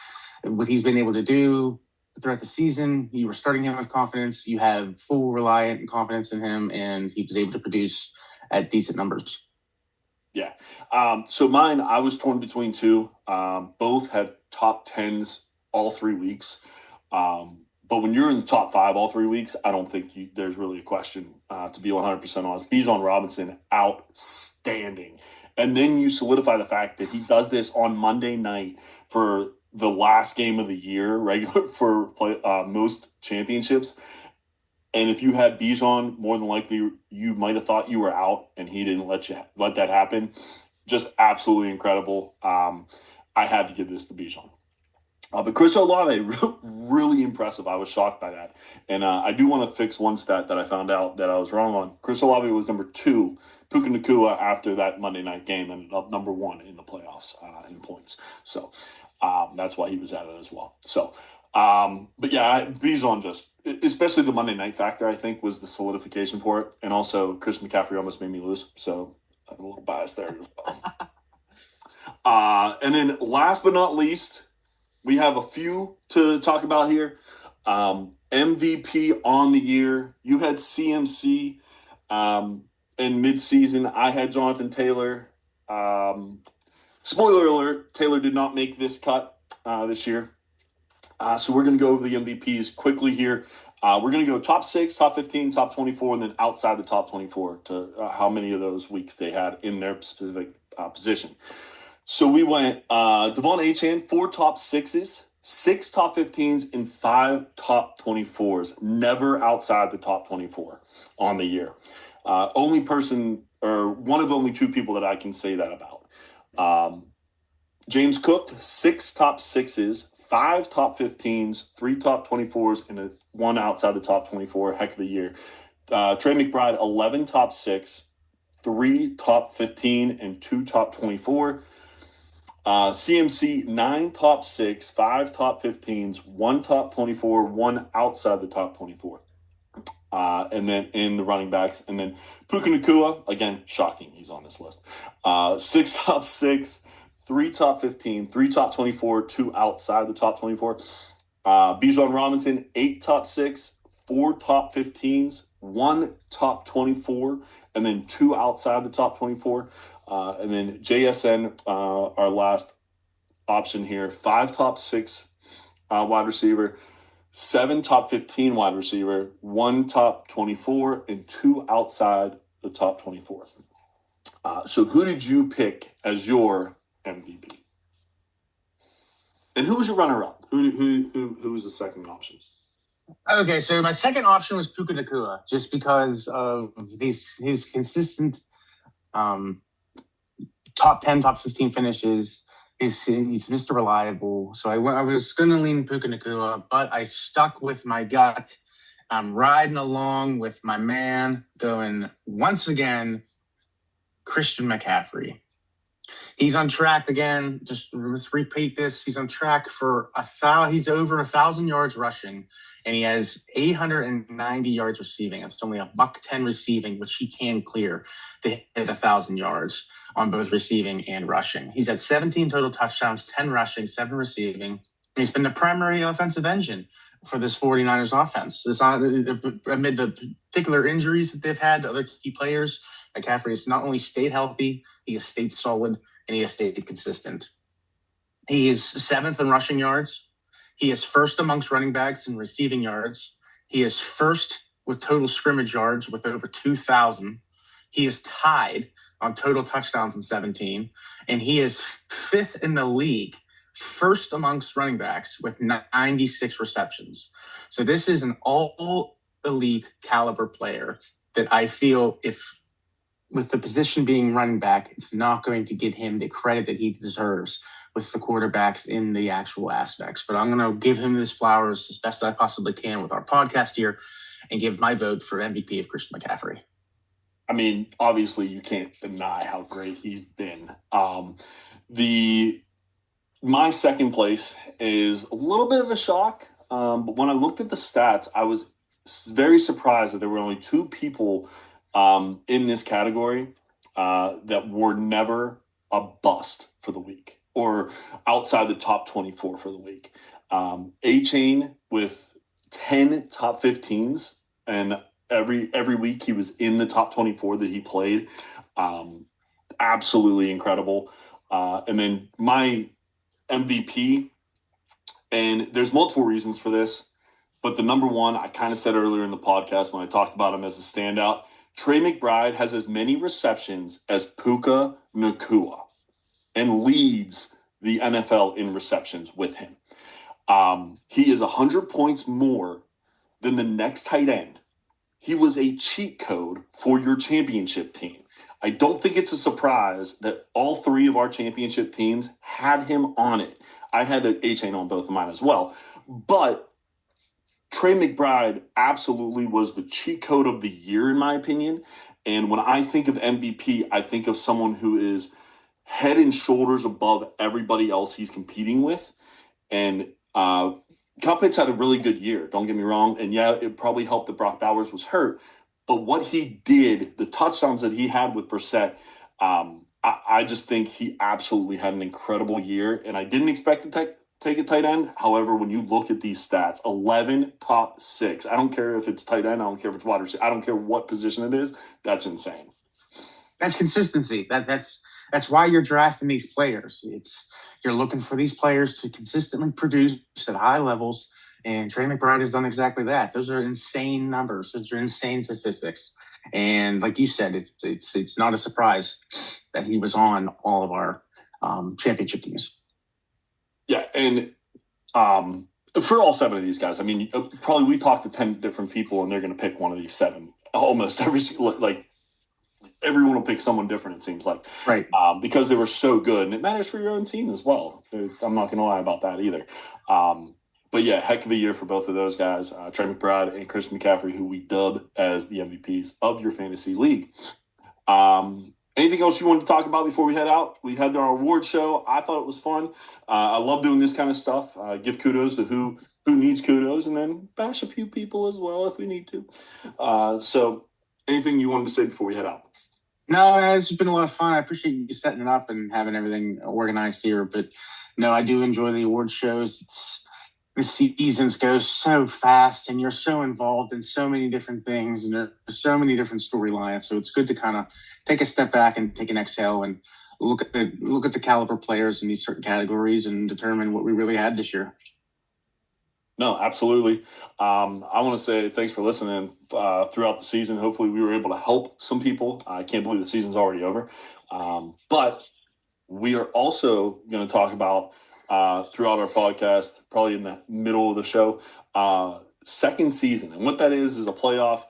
what he's been able to do throughout the season, you were starting him with confidence. You have full reliant and confidence in him, and he was able to produce at decent numbers. Yeah. So mine, I was torn between 2. Both had top 10s all 3 weeks. But when you're in the top 5 all 3 weeks, I don't think there's really a question, to be 100% honest. Bijan Robinson, outstanding. And then you solidify the fact that he does this on Monday night for the last game of the year, regular for most championships. And if you had Bijan, more than likely you might have thought you were out, and he didn't let that happen. Just absolutely incredible. I had to give this to Bijan. But Chris Olave, really impressive. I was shocked by that. And I do want to fix one stat that I found out that I was wrong on. Chris Olave was number 2. Puka Nacua, after that Monday night game, ended up number 1 in the playoffs in points. So that's why he was at it as well. So But yeah, Bijan just, especially the Monday night factor, I think was the solidification for it. And also Chris McCaffrey almost made me lose. So I'm a little biased there as well. And then last but not least, we have a few to talk about here. MVP on the year. You had CMC in midseason. I had Jonathan Taylor. Spoiler alert, Taylor did not make this cut this year. So we're going to go over the MVPs quickly here. We're going to go top 6, top 15, top 24, and then outside the top 24 to how many of those weeks they had in their specific position. So we went Devon Achane, 4 top 6s, 6 top 15s, and 5 top 24s. Never outside the top 24 on the year. Only person, or one of only 2 people that I can say that about. James Cook, 6 top 6s, 5 top 15s, 3 top 24s, and 1 outside the top 24. Heck of a year. Trey McBride, 11 top 6, 3 top 15, and 2 top 24. CMC, 9 top 6, 5 top 15s, 1 top 24, 1 outside the top 24. And then in the running backs, and then Puka Nacua, again, shocking, he's on this list. 6 top 6, 3 top 15, 3 top 24, 2 outside the top 24. Bijan Robinson, 8 top 6, 4 top 15s, 1 top 24, and then 2 outside the top 24. And then JSN, our last option here, 5 top 6 wide receiver, 7 top 15 wide receiver, 1 top 24, and 2 outside the top 24. So who did you pick as your MVP? And who was your runner-up? Who was the second option? Okay, so my second option was Puka Nacua, just because of his consistent top 10, top 15 finishes. He's Mr. Reliable. So I was going to lean Puka Nacua, but I stuck with my gut. I'm riding along with my man, going once again, Christian McCaffrey. He's on track again. Just let's repeat this. He's on track for he's over 1,000 yards rushing, and he has 890 yards receiving. It's only $110 receiving, which he can clear to hit 1,000 yards on both receiving and rushing. He's had 17 total touchdowns, 10 rushing, 7 receiving. And he's been the primary offensive engine for this 49ers offense. Amid the particular injuries that they've had to other key players, McCaffrey has not only stayed healthy, he has stayed solid, and he has stayed consistent. He is 7th in rushing yards. He is first amongst running backs in receiving yards. He is first with total scrimmage yards with over 2,000. He is tied on total touchdowns in 17. And he is 5th in the league, first amongst running backs with 96 receptions. So this is an all-elite caliber player that I feel, if with the position being running back, it's not going to get him the credit that he deserves with the quarterbacks in the actual aspects. But I'm going to give him his flowers as best I possibly can with our podcast here and give my vote for MVP of Christian McCaffrey. I mean, obviously you can't deny how great he's been. My second place is a little bit of a shock. But when I looked at the stats, I was very surprised that there were only 2 people in this category that were never a bust for the week or outside the top 24 for the week. A-Chain with 10 top 15s, and every week he was in the top 24 that he played. Absolutely incredible. And then my MVP, and there's multiple reasons for this, but the number one, I kind of said earlier in the podcast when I talked about him as a standout, Trey McBride has as many receptions as Puka Nacua and leads the NFL in receptions with him. He is 100 points more than the next tight end. He was a cheat code for your championship team. I don't think it's a surprise that all 3 of our championship teams had him on it. I had A-Chain on both of mine as well. But Trey McBride absolutely was the cheat code of the year, in my opinion. And when I think of MVP, I think of someone who is head and shoulders above everybody else he's competing with. And Kyle Pitts had a really good year. Don't get me wrong, and yeah, it probably helped that Brock Bowers was hurt. But what he did, the touchdowns that he had with Brissett, I just think he absolutely had an incredible year. And I didn't expect to take a tight end. However, when you look at these stats, 11 top 6. I don't care if it's tight end. I don't care if it's wide receiver. I don't care what position it is. That's insane. That's consistency. That's why you're drafting these players. You're looking for these players to consistently produce at high levels. And Trey McBride has done exactly that. Those are insane numbers. Those are insane statistics. And like you said, it's not a surprise that he was on all of our championship teams. Yeah, and for all 7 of these guys, I mean, probably we talked to 10 different people, and they're going to pick one of these 7. Almost everyone will pick someone different, it seems like. Right. Because they were so good, and it matters for your own team as well. I'm not going to lie about that either. But yeah, heck of a year for both of those guys, Trey McBride and Chris McCaffrey, who we dub as the MVPs of your fantasy league. Anything else you wanted to talk about before we head out? We had our award show. I thought it was fun. I love doing this kind of stuff. Give kudos to who needs kudos, and then bash a few people as well if we need to. So anything you wanted to say before we head out? No, it's been a lot of fun. I appreciate you setting it up and having everything organized here. But no, I do enjoy the award shows. The seasons go so fast, and you're so involved in so many different things, and there's so many different storylines. So it's good to kind of take a step back and take an exhale and look at the caliber players in these certain categories and determine what we really had this year. No, absolutely. I want to say thanks for listening throughout the season. Hopefully we were able to help some people. I can't believe the season's already over. But we are also going to talk about throughout our podcast, probably in the middle of the show, second season. And what that is a playoff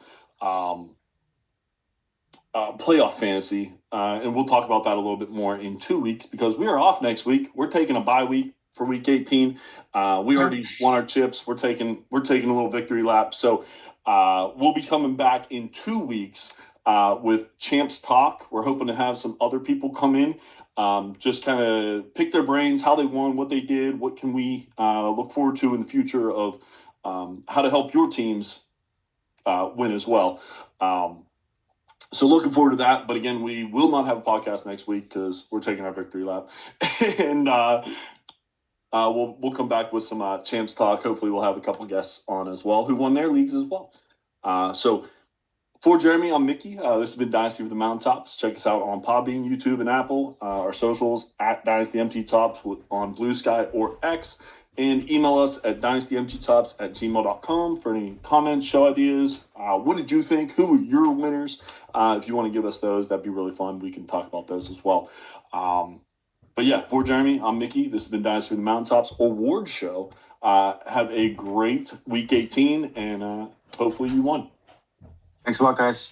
fantasy. And we'll talk about that a little bit more in 2 weeks because we are off next week. We're taking a bye week for week 18. We already won our chips. We're taking a little victory lap. So we'll be coming back in 2 weeks with Champs Talk. We're hoping to have some other people come in, just kind of pick their brains, how they won, what they did, what can we look forward to in the future of how to help your teams win as well. So looking forward to that. But again, we will not have a podcast next week because we're taking our victory lap. And we'll come back with some Champs Talk. Hopefully we'll have a couple guests on as well who won their leagues as well. So for Jeremy, I'm Mickey. This has been Dynasty with the Mountaintops. Check us out on Podbean, YouTube, and Apple. Our socials at dynastymttops on Blue Sky or X. And email us at dynastymttops@gmail.com for any comments, show ideas. What did you think? Who were your winners? If you want to give us those, that'd be really fun. We can talk about those as well. But yeah, for Jeremy, I'm Mickey. This has been Dynasty with the Mountaintops Award Show. Have a great Week 18, and hopefully you won. Thanks a lot, guys.